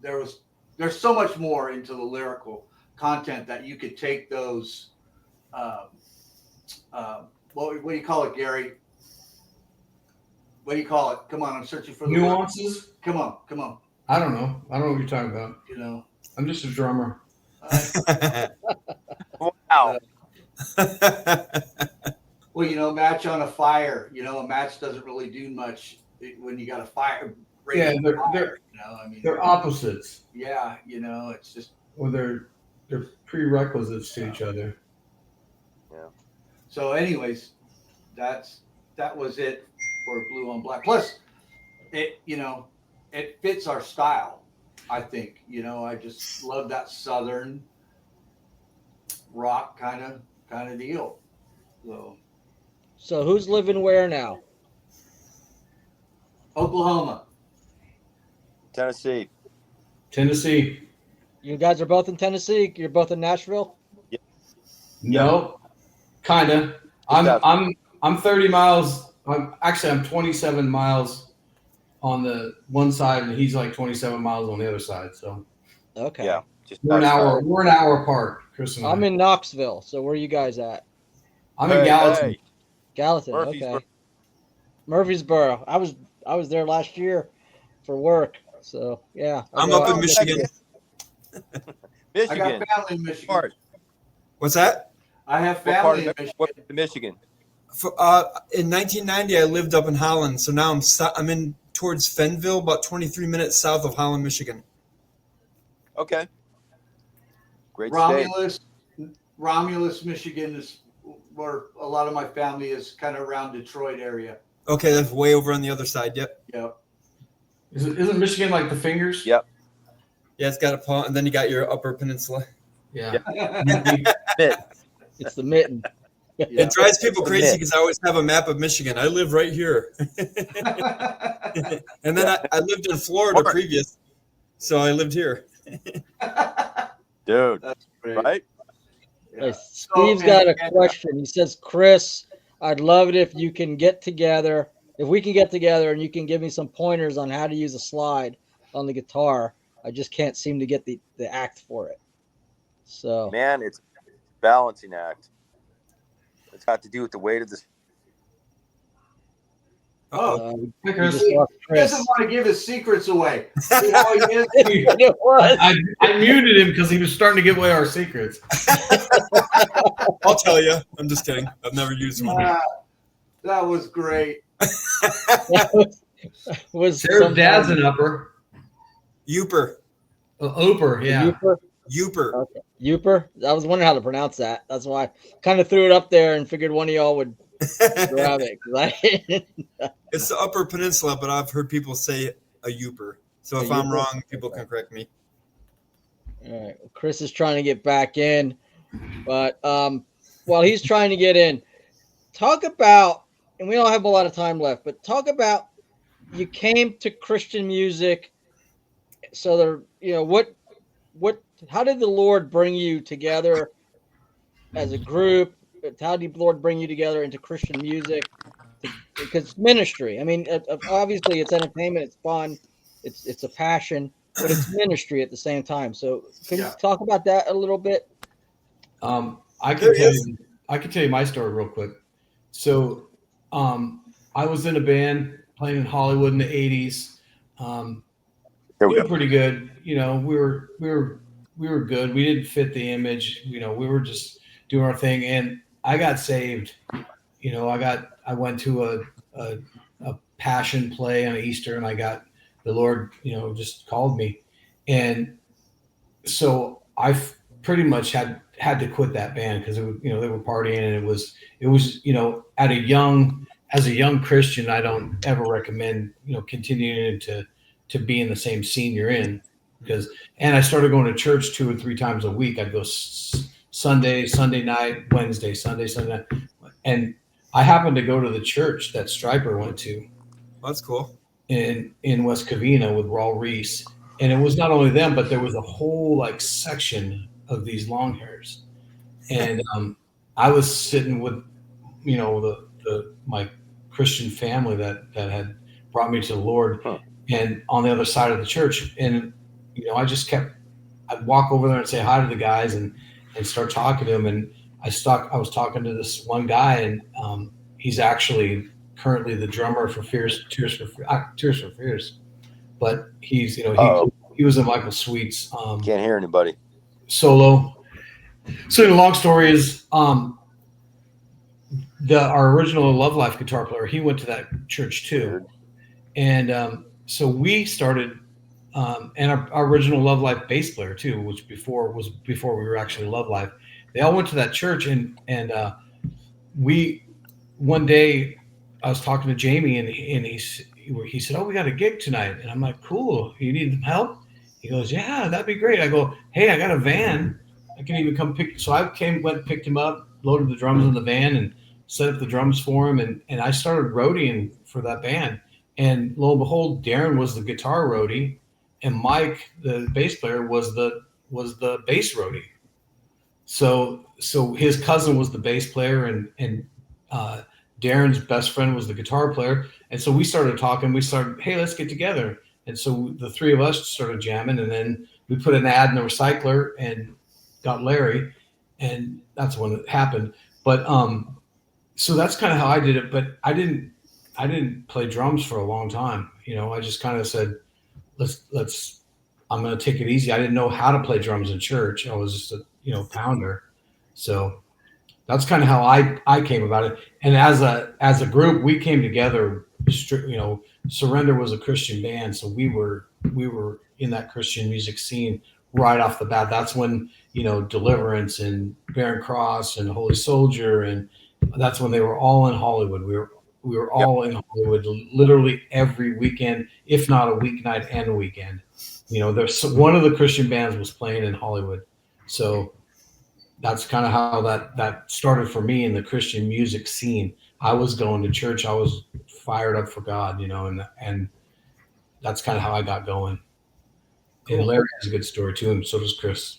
there's so much more into the lyrical content that you could take those, what do you call it, Gary? What do you call it? Come on, I'm searching for the nuances. Word. Come on. I don't know what you're talking about. I'm just a drummer. Wow. Well, match on a fire. A match doesn't really do much when you got a fire. Yeah, they're opposites. Yeah, it's just. Well, they're prerequisites to each other. Yeah. So, anyways, that was it for Blue on Black. Plus, it fits our style. I think. I just love that Southern rock kind of deal. So who's living where now? Oklahoma. Tennessee. You guys are both in Tennessee. You're both in Nashville. No, kind of. I'm 30 miles. I'm 27 miles on the one side, and he's like 27 miles on the other side. So okay, yeah, we're an hour apart, Chris and I. I'm in Knoxville. So where are you guys at? I'm in Gallatin. Hey. Gallatin. Okay. Murfreesboro. I was there last year for work. So yeah, I'm up in Michigan. Michigan. I got family in Michigan. Part? What's that? I have family in Michigan. What Michigan? In 1990, I lived up in Holland. So now I'm in towards Fenville, about 23 minutes south of Holland, Michigan. Okay. Great Romulus, Michigan is where a lot of my family is, kind of around Detroit area. Okay, that's way over on the other side. Yep. Isn't Michigan like the fingers? Yep. Yeah, it's got a paw, and then you got your Upper Peninsula. Yeah. It's the mitten. It drives people crazy because I always have a map of Michigan. I live right here. And then I lived in Florida previous, so I lived here. Dude, That's great. right? Hey, Steve's got a question. He says, Chris, I'd love it if you can get together. If we can get together and you can give me some pointers on how to use a slide on the guitar. I just can't seem to get the act for it. So, man, it's a balancing act. It's got to do with the weight of the. He doesn't want to give his secrets away. You know, it was. I muted him because he was starting to give away our secrets. I'll tell you. I'm just kidding. I've never used one. That was great. was Sarah's dad's an upper. Youper. Oper, yeah. Youper. Okay. Youper. I was wondering how to pronounce that. That's why I kind of threw it up there and figured one of y'all would grab it. It's the Upper Peninsula, but I've heard people say a Youper. So if I'm wrong, people can correct me. All right. Well, Chris is trying to get back in, but while he's trying to get in, talk about, and we don't have a lot of time left, but talk about you came to Christian music. So there, you know, how did the Lord bring you together as a group? How did the Lord bring you together into Christian music? Because ministry, I mean, obviously it's entertainment, it's fun, it's a passion, but it's ministry at the same time. So can you talk about that a little bit? I can tell you my story real quick. So I was in a band playing in Hollywood in the 80s. Doing pretty good. You know, we were good. We didn't fit the image. You know, we were just doing our thing. And I got saved. You know, I went to a passion play on Easter, and the Lord, you know, just called me. And so I pretty much had to quit that band because, you know, they were partying, and it was, you know, as a young Christian, I don't ever recommend, you know, continuing to be in the same scene you're in, and I started going to church 2 or 3 times a week. I'd go Sunday night, Wednesday, Sunday night. And I happened to go to the church that Stryper went to. That's cool. In West Covina with Raul Reese. And it was not only them, but there was a whole like section of these long hairs. And I was sitting with, you know, my Christian family that had brought me to the Lord. And on the other side of the church, and you know, I'd walk over there and say hi to the guys and start talking to them. And I was talking to this one guy, and he's actually currently the drummer for Tears for Fears, but he's, you know, he was in Michael Sweet's Can't hear anybody solo. So the long story is, our original Love Life guitar player, he went to that church too, and so we started, and our original Love Life bass player too, which before we were actually Love Life. They all went to that church, and we, one day I was talking to Jamie, and he said, "Oh, we got a gig tonight," and I'm like, "Cool. You need some help?" He goes, "Yeah, that'd be great." I go, "Hey, I got a van. I can even come pick." So I went, picked him up, loaded the drums in the van, and set up the drums for him, and I started roadieing for that band. And lo and behold, Darren was the guitar roadie, and Mike, the bass player, was the bass roadie. So his cousin was the bass player, and Darren's best friend was the guitar player. And so we started talking. We started, hey, let's get together. And so the 3 of us started jamming, and then we put an ad in the recycler and got Larry, and that's when it happened. But so that's kind of how I did it. But I didn't play drums for a long time. You know, I just kind of said, I'm going to take it easy. I didn't know how to play drums in church. I was just a, you know, pounder. So that's kind of how I came about it. And as a group, we came together. You know, Surrender was a Christian band, so we were in that Christian music scene right off the bat. That's when, you know, Deliverance and Barren Cross and Holy Soldier, and that's when they were all in Hollywood. We were all in Hollywood literally every weekend, if not a weeknight and a weekend. You know, there's one of the Christian bands was playing in Hollywood, so that's kind of how that started for me in the Christian music scene. I was going to church. I was fired up for God, you know, and that's kind of how I got going. And Larry has a good story too, and so does Chris.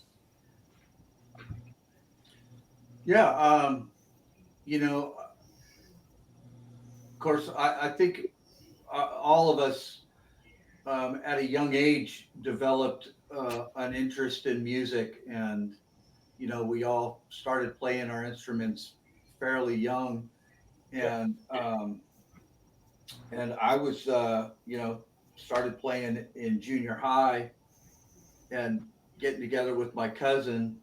Yeah. You know, of course, I think all of us at a young age developed an interest in music, and we all started playing our instruments fairly young, and I was started playing in junior high and getting together with my cousin,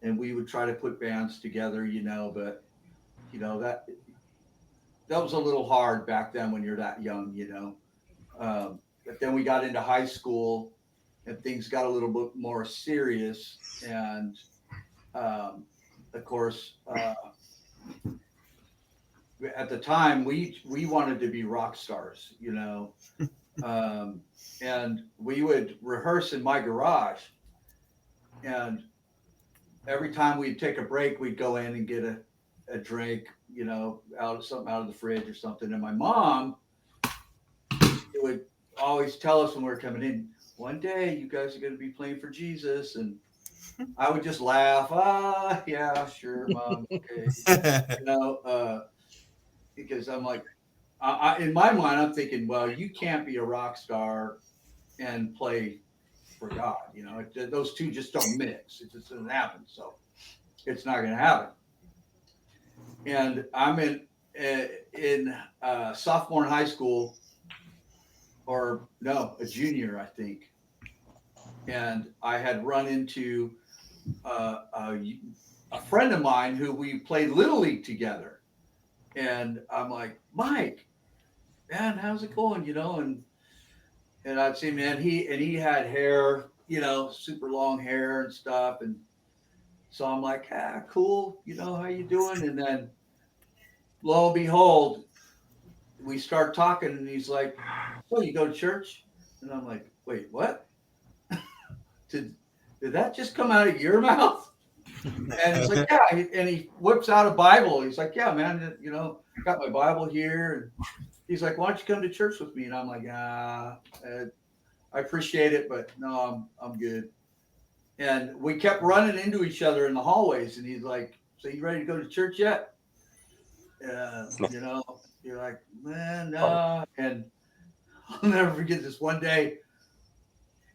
and we would try to put bands together, but that was a little hard back then when you're that young. But then we got into high school and things got a little bit more serious. And of course, at the time, we wanted to be rock stars. And we would rehearse in my garage. And every time we'd take a break, we'd go in and get a drink, something out of the fridge or something. And my mom, it would always tell us when we were coming in, one day you guys are going to be playing for Jesus. And I would just laugh. Yeah, sure, Mom. Okay. Because I'm like, in my mind, I'm thinking, well, you can't be a rock star and play for God. Those two just don't mix. It just doesn't happen. So it's not going to happen. And I'm in sophomore in high school, or no, a junior, I think. And I had run into a friend of mine who we played Little League together. And I'm like, Mike, man, how's it going? And I'd say, man, he had hair, super long hair and stuff. And so I'm like, cool. How you doing? And then lo and behold, we start talking and he's like, so you go to church? And I'm like, wait, what? Did that just come out of your mouth? And he's like, yeah. And he whips out a Bible. He's like, yeah, man, got my Bible here. And he's like, why don't you come to church with me? And I'm like, I appreciate it, but no, I'm good. And we kept running into each other in the hallways. And he's like, so you ready to go to church yet? You're like, man, no. And I'll never forget this. One day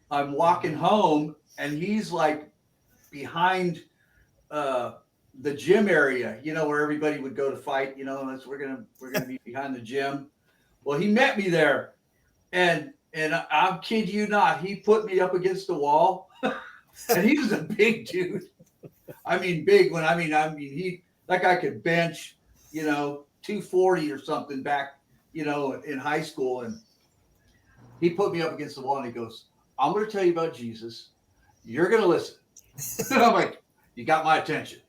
I'm walking home and he's like behind the gym area, where everybody would go to fight, we're gonna be behind the gym. Well, he met me there, and I'm kid you not, he put me up against the wall, and he was a big dude. I mean, big when I mean he, that guy could bench, 240 or something back, in high school, and he put me up against the wall and he goes, I'm going to tell you about Jesus. You're going to listen. And I'm like, you got my attention.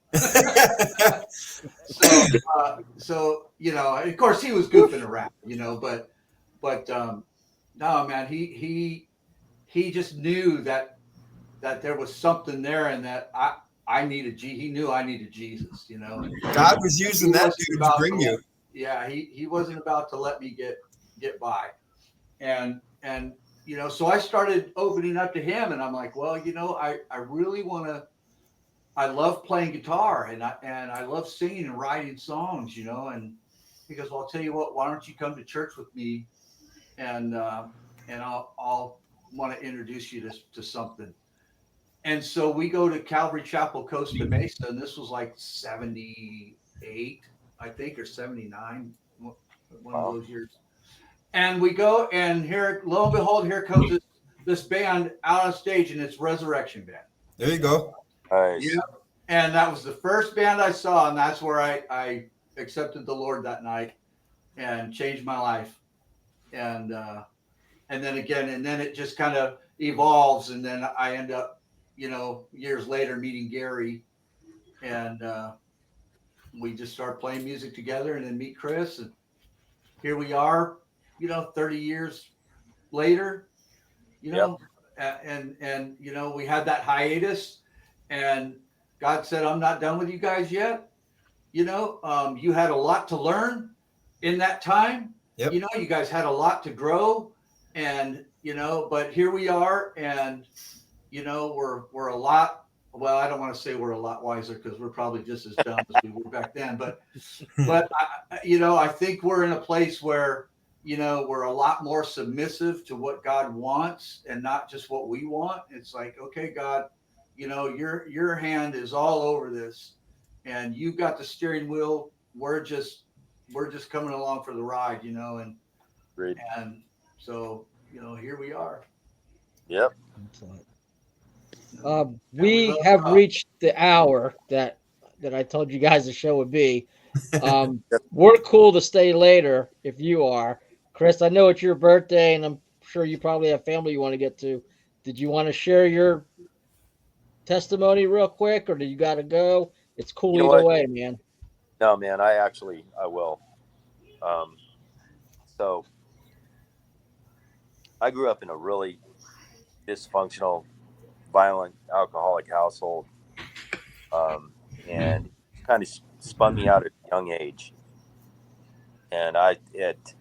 So of course he was goofing around, but no, man, he just knew that there was something there, and that I needed he knew I needed Jesus, God was using that dude to bring you. Yeah, he wasn't about to let me get by, and so I started opening up to him, and I'm like, well, I really want to. I love playing guitar, and I love singing and writing songs, And he goes, well, I'll tell you what. Why don't you come to church with me, and I'll want to introduce you to something. And so we go to Calvary Chapel, Costa Mesa, and this was like 78, I think, or 79, one of those years. And we go, and here, lo and behold, here comes this band out on stage, and it's Resurrection Band. There you go. Nice. Yeah. And that was the first band I saw, and that's where I accepted the Lord that night and changed my life. And then again, and then it just kind of evolves, and then I end up, years later meeting Gary, and we just start playing music together, and then meet Chris, and here we are, 30 years later, and we had that hiatus, and God said, I'm not done with you guys yet. You had a lot to learn in that time. Yep. You guys had a lot to grow, and but here we are, and we're a lot. Well, I don't want to say we're a lot wiser because we're probably just as dumb as we were back then. But I think we're in a place where we're a lot more submissive to what God wants and not just what we want. It's like, okay, God, your hand is all over this, and you've got the steering wheel. We're just coming along for the ride, Great. and so here we are. Yep. Excellent. And we We love have God. reached the hour that I told you guys the show would be. Yep. We're cool to stay later if you are. Chris, I know it's your birthday, and I'm sure you probably have family you want to get to. Did you want to share your testimony real quick, or do you got to go? It's You cool know either what? way, man. No, man, I will. Um, so I grew up in a really dysfunctional, violent, alcoholic household, and it kind of spun me out at a young age. And at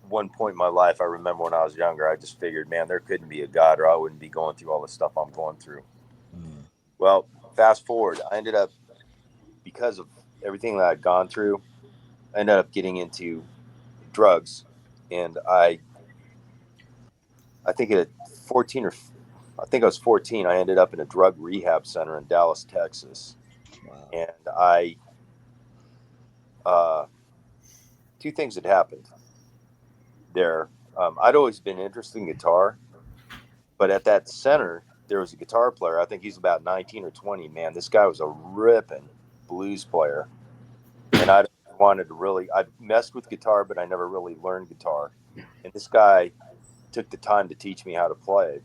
one point in my life, I remember when I was younger, I just figured, man, there couldn't be a God, or I wouldn't be going through all the stuff I'm going through. Mm. Well, fast forward, I ended up, because of everything that I'd gone through, I ended up getting into drugs, and I think at 14 or I think I was 14, I ended up in a drug rehab center in Dallas, Texas. Wow. And uh, two things had happened there. I'd always been interested in guitar, but at that center, there was a guitar player. I think he's about 19 or 20. Man, this guy was a ripping blues player. And I messed with guitar, but I never really learned guitar. And this guy took the time to teach me how to play.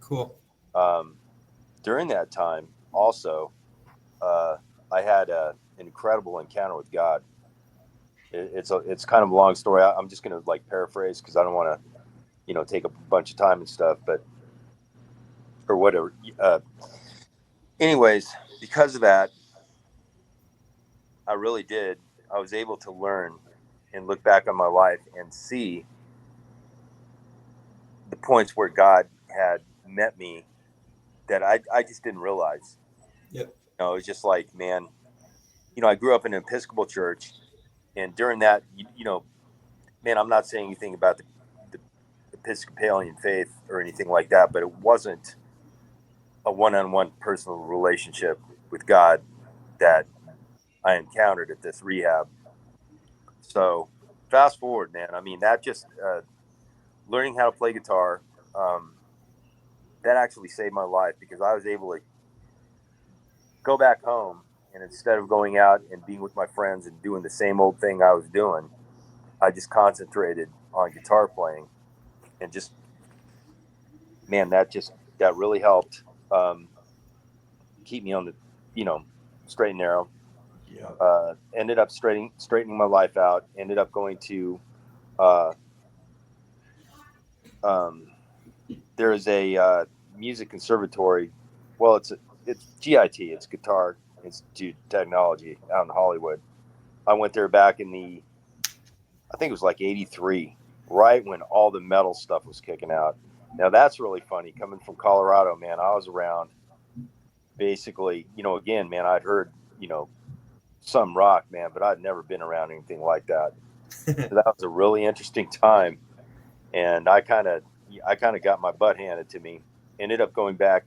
Cool. Um, During that time, also, uh, I had an incredible encounter with God. It's kind of a long story. I'm just gonna like paraphrase because I don't want to take a bunch of time and stuff, but or whatever. Anyways, because of that, I really did. I was able to learn and look back on my life and see the points where God had met me that I just didn't realize. Yep. It was just like, man, I grew up in an Episcopal church, and during that, man, I'm not saying anything about the Episcopalian faith or anything like that, but it wasn't a one-on-one personal relationship with God that I encountered at this rehab. So fast forward, man. I mean, that just learning how to play guitar, um, that actually saved my life because I was able to go back home, and instead of going out and being with my friends and doing the same old thing I was doing, I just concentrated on guitar playing, and just, man, that really helped keep me on the straight and narrow. Yeah. Ended up straightening my life out. Ended up going to uh, um, there is a music conservatory. Well, it's GIT. It's Guitar Institute of Technology out in Hollywood. I went there back in I think it was like '83, right when all the metal stuff was kicking out. Now that's really funny. Coming from Colorado, man, I was around basically, again, man, I'd heard, some rock, man, but I'd never been around anything like that. So that was a really interesting time, and I kind of got my butt handed to me. Ended up going back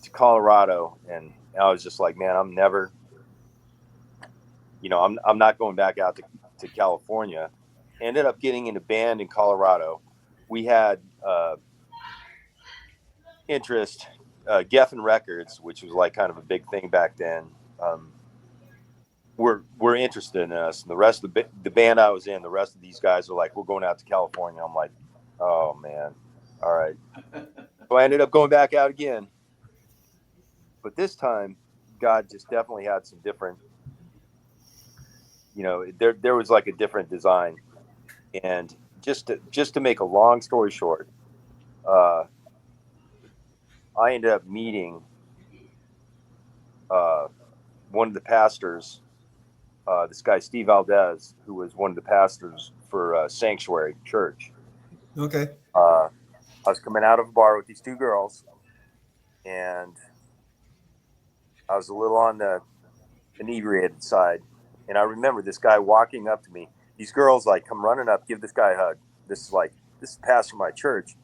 to Colorado, and I was just like, man, I'm never, I'm not going back out to California. Ended up getting in a band in Colorado. We had interest, Geffen Records, which was like kind of a big thing back then. We're interested in us, and the rest of the band I was in, the rest of these guys are like, we're going out to California. I'm like, oh man, all right. So I ended up going back out again, but this time, God just definitely had some different, there was like a different design, and just to make a long story short, uh, I ended up meeting uh, one of the pastors, this guy Steve Valdez, who was one of the pastors for Sanctuary Church. Okay. Uh, I was coming out of a bar with these two girls, and I was a little on the inebriated side. And I remember this guy walking up to me. These girls like come running up, give this guy a hug. This is pastor of my church.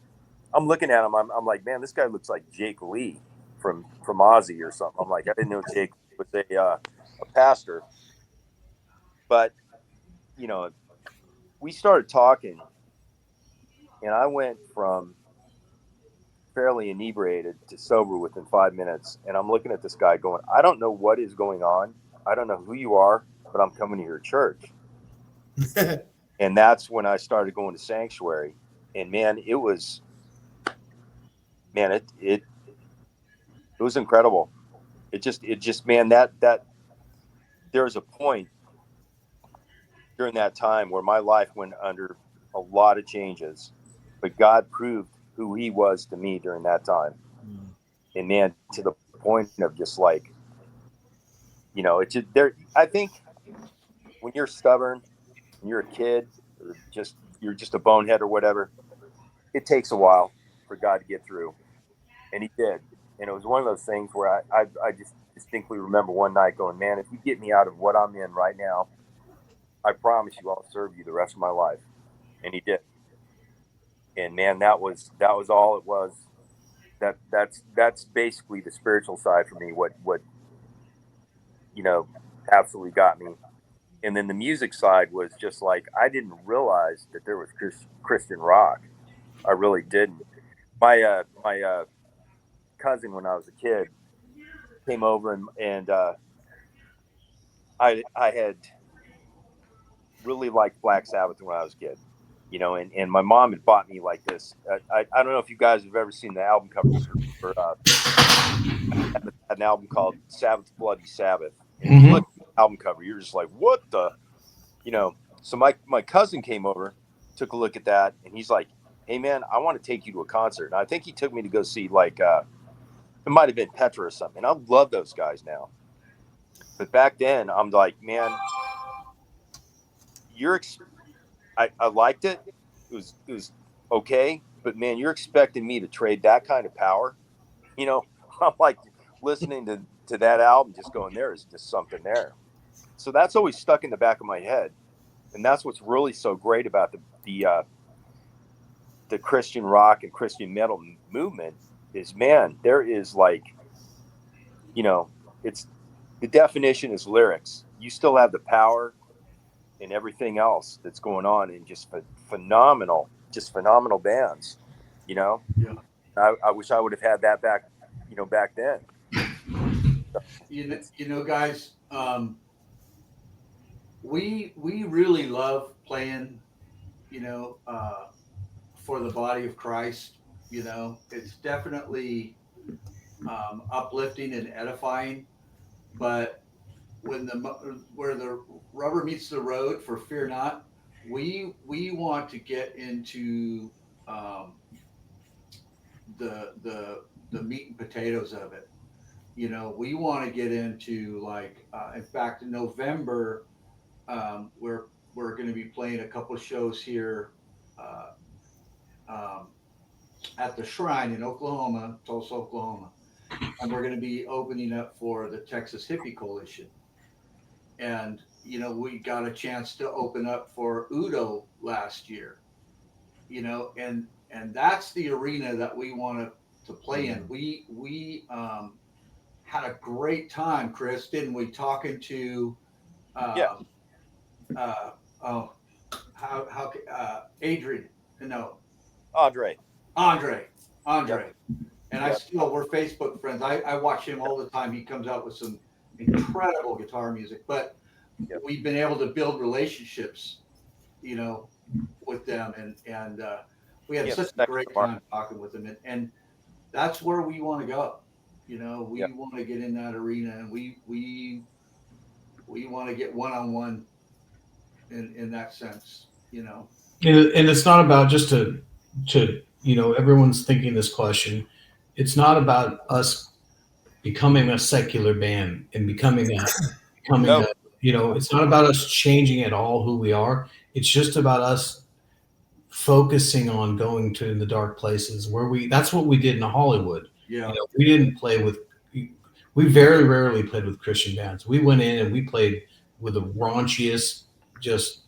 I'm looking at him. I'm like, man, this guy looks like Jake Lee from Ozzy or something. I'm like, I didn't know Jake was a pastor, but you know, we started talking, and I went from fairly inebriated to sober within 5 minutes. And I'm looking at this guy going, I don't know what is going on. I don't know who you are, but I'm coming to your church. And that's when I started going to Sanctuary. And man, it was incredible. It just man, that there was a point during that time where my life went under a lot of changes, but God proved who he was to me during that time. And man, to the point of just like, it's just there. I think when you're stubborn and you're a kid or you're just a bonehead or whatever, it takes a while for God to get through. And he did. And it was one of those things where I just distinctly remember one night going, man, if you get me out of what I'm in right now, I promise you I'll serve you the rest of my life. And he did. And man, that was all it was. That's basically the spiritual side for me, what absolutely got me. And then the music side was just like, I didn't realize that there was Christian rock. I really didn't. My cousin, when I was a kid, came over and I had really liked Black Sabbath when I was a kid, and my mom had bought me like this. I don't know if you guys have ever seen the album cover for had an album called Sabbath Bloody Sabbath. And if you look at the album cover, you're just like, what the, So my cousin came over, took a look at that, and he's like, hey man, I want to take you to a concert. And I think he took me to go see like it might have been Petra or something. And I love those guys now. But back then, I'm like, man, I liked it. It was okay. But man, you're expecting me to trade that kind of power. I'm like listening to that album, just going, there is just something there. So that's always stuck in the back of my head. And that's what's really so great about the Christian rock and Christian metal movement is, man, there is like, it's the definition is lyrics. You still have the power and everything else that's going on in just phenomenal bands, Yeah. I wish I would have had that back then. Guys, we really love playing, for the body of Christ. It's definitely uplifting and edifying, but where the rubber meets the road for Fear Not, we want to get into the meat and potatoes of it. We want to get into like, in fact, in November, we're going to be playing a couple of shows here at the Shrine in Oklahoma, Tulsa, Oklahoma, and we're going to be opening up for the Texas Hippie Coalition. And we got a chance to open up for Udo last year. And that's the arena that we want to play in. We had a great time, Chris, didn't we? Talking to Adrian, Andre. Yep. And we're Facebook friends. I watch him all the time. He comes out with some incredible guitar music, but we've been able to build relationships, with them, and we had such a great time talking with them, and that's where we want to go. We want to get in that arena, and we want to get one-on-one in that sense, And it's not about just to everyone's thinking this question. It's not about us becoming a secular band and becoming it's not about us changing at all who we are. It's just about us focusing on going to the dark places that's what we did in Hollywood. Yeah. You know, we didn't play with, we very rarely played with Christian bands. We went in and we played with the raunchiest, just,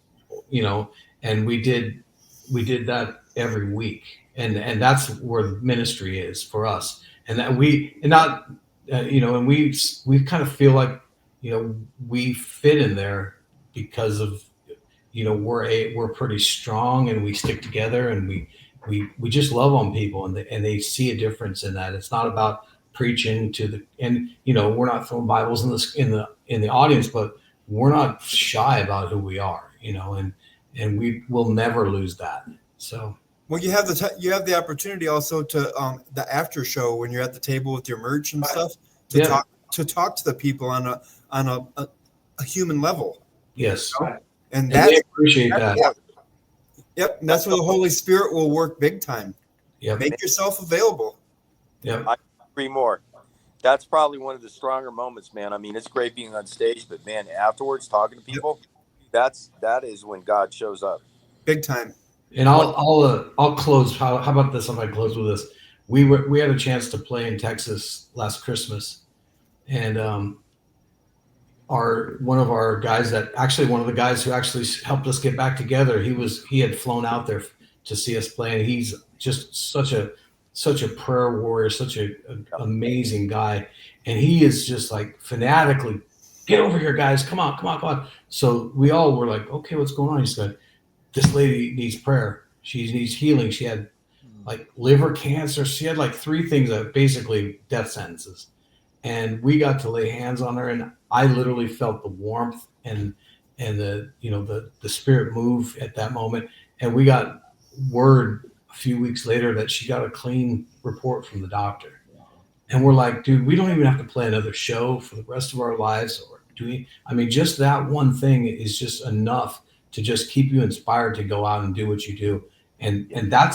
you know, and we did that every week. And that's where the ministry is for us. And that and not, you know, and we kind of feel like, you know, we fit in there because of, you know, we're pretty strong and we stick together and we just love on people and they see a difference in that. It's not about preaching and you know, we're not throwing Bibles in the audience, but we're not shy about who we are, you know, and we will never lose that. So. Well, you have the opportunity also to the after show when you're at the table with your merch and stuff to talk to the people on a human level. Yes. Right. And they appreciate that. Yep. And that's where the Holy Spirit will work big time. Yep. Make yourself available. Yep. I agree more. That's probably one of the stronger moments, man. I mean, it's great being on stage, but man, afterwards talking to people, that is when God shows up. Big time. And I'll close. How about this? If I close with this, we had a chance to play in Texas last Christmas, and one of the guys who actually helped us get back together. He had flown out there to see us play, and he's just such a prayer warrior, such an amazing guy, and he is just like fanatically, get over here, guys, come on. So we all were like, okay, what's going on? He said, this lady needs prayer. She needs healing. She had like liver cancer. She had like 3 things that basically death sentences. And we got to lay hands on her, and I literally felt the warmth and the, you know, the spirit move at that moment. And we got word a few weeks later that she got a clean report from the doctor. And we're like, dude, we don't even have to play another show for the rest of our lives. Or do we? I mean, just that one thing is just enough to just keep you inspired to go out and do what you do. And that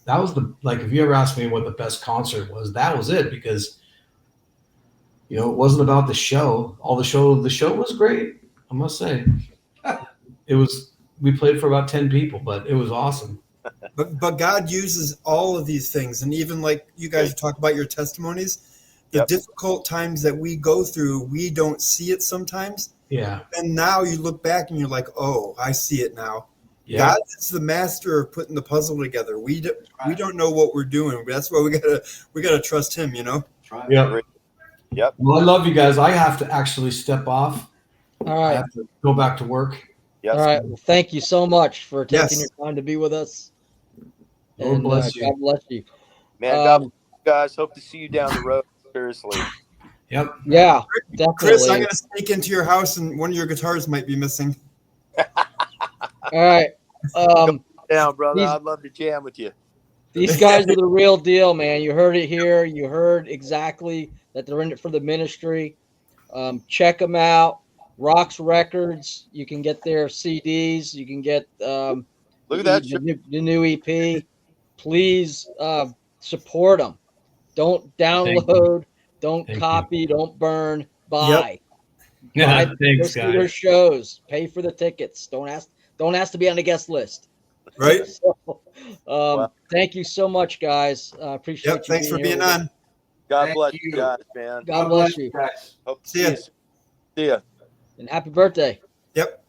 was if you ever asked me what the best concert was, that was it, because, you know, it wasn't about the show. The show was great, I must say. We played for about 10 people, but it was awesome. But God uses all of these things. And even like you guys talk about your testimonies, the difficult times that we go through, we don't see it sometimes. Yeah. And now you look back and you're like, oh, I see it now. Yeah. God is the master of putting the puzzle together. We don't know what we're doing. That's why we gotta trust him, you know? Yeah. Yep. Well, I love you guys. I have to actually step off. All right. I have to go back to work. Yes. All right. Well, thank you so much for taking your time to be with us. Lord bless you. God bless you. Man, God bless you guys. Hope to see you down the road. Seriously. Yep. Yeah, definitely. Chris, I'm going to sneak into your house and one of your guitars might be missing. All right. Down, brother. I'd love to jam with you. These guys are the real deal, man. You heard it here. You heard exactly that they're in it for the ministry. Check them out. Rocks Records. You can get their CDs. You can get look at that the new EP. Please support them. Don't download. Don't copy. Don't burn. Buy. Yeah, thanks, go guys. see their shows. Pay for the tickets. Don't ask to be on the guest list. Right. So, thank you so much, guys. Appreciate you. Thanks for being on. God bless you guys, man. God bless you. Hope to See ya. See ya. And happy birthday. Yep.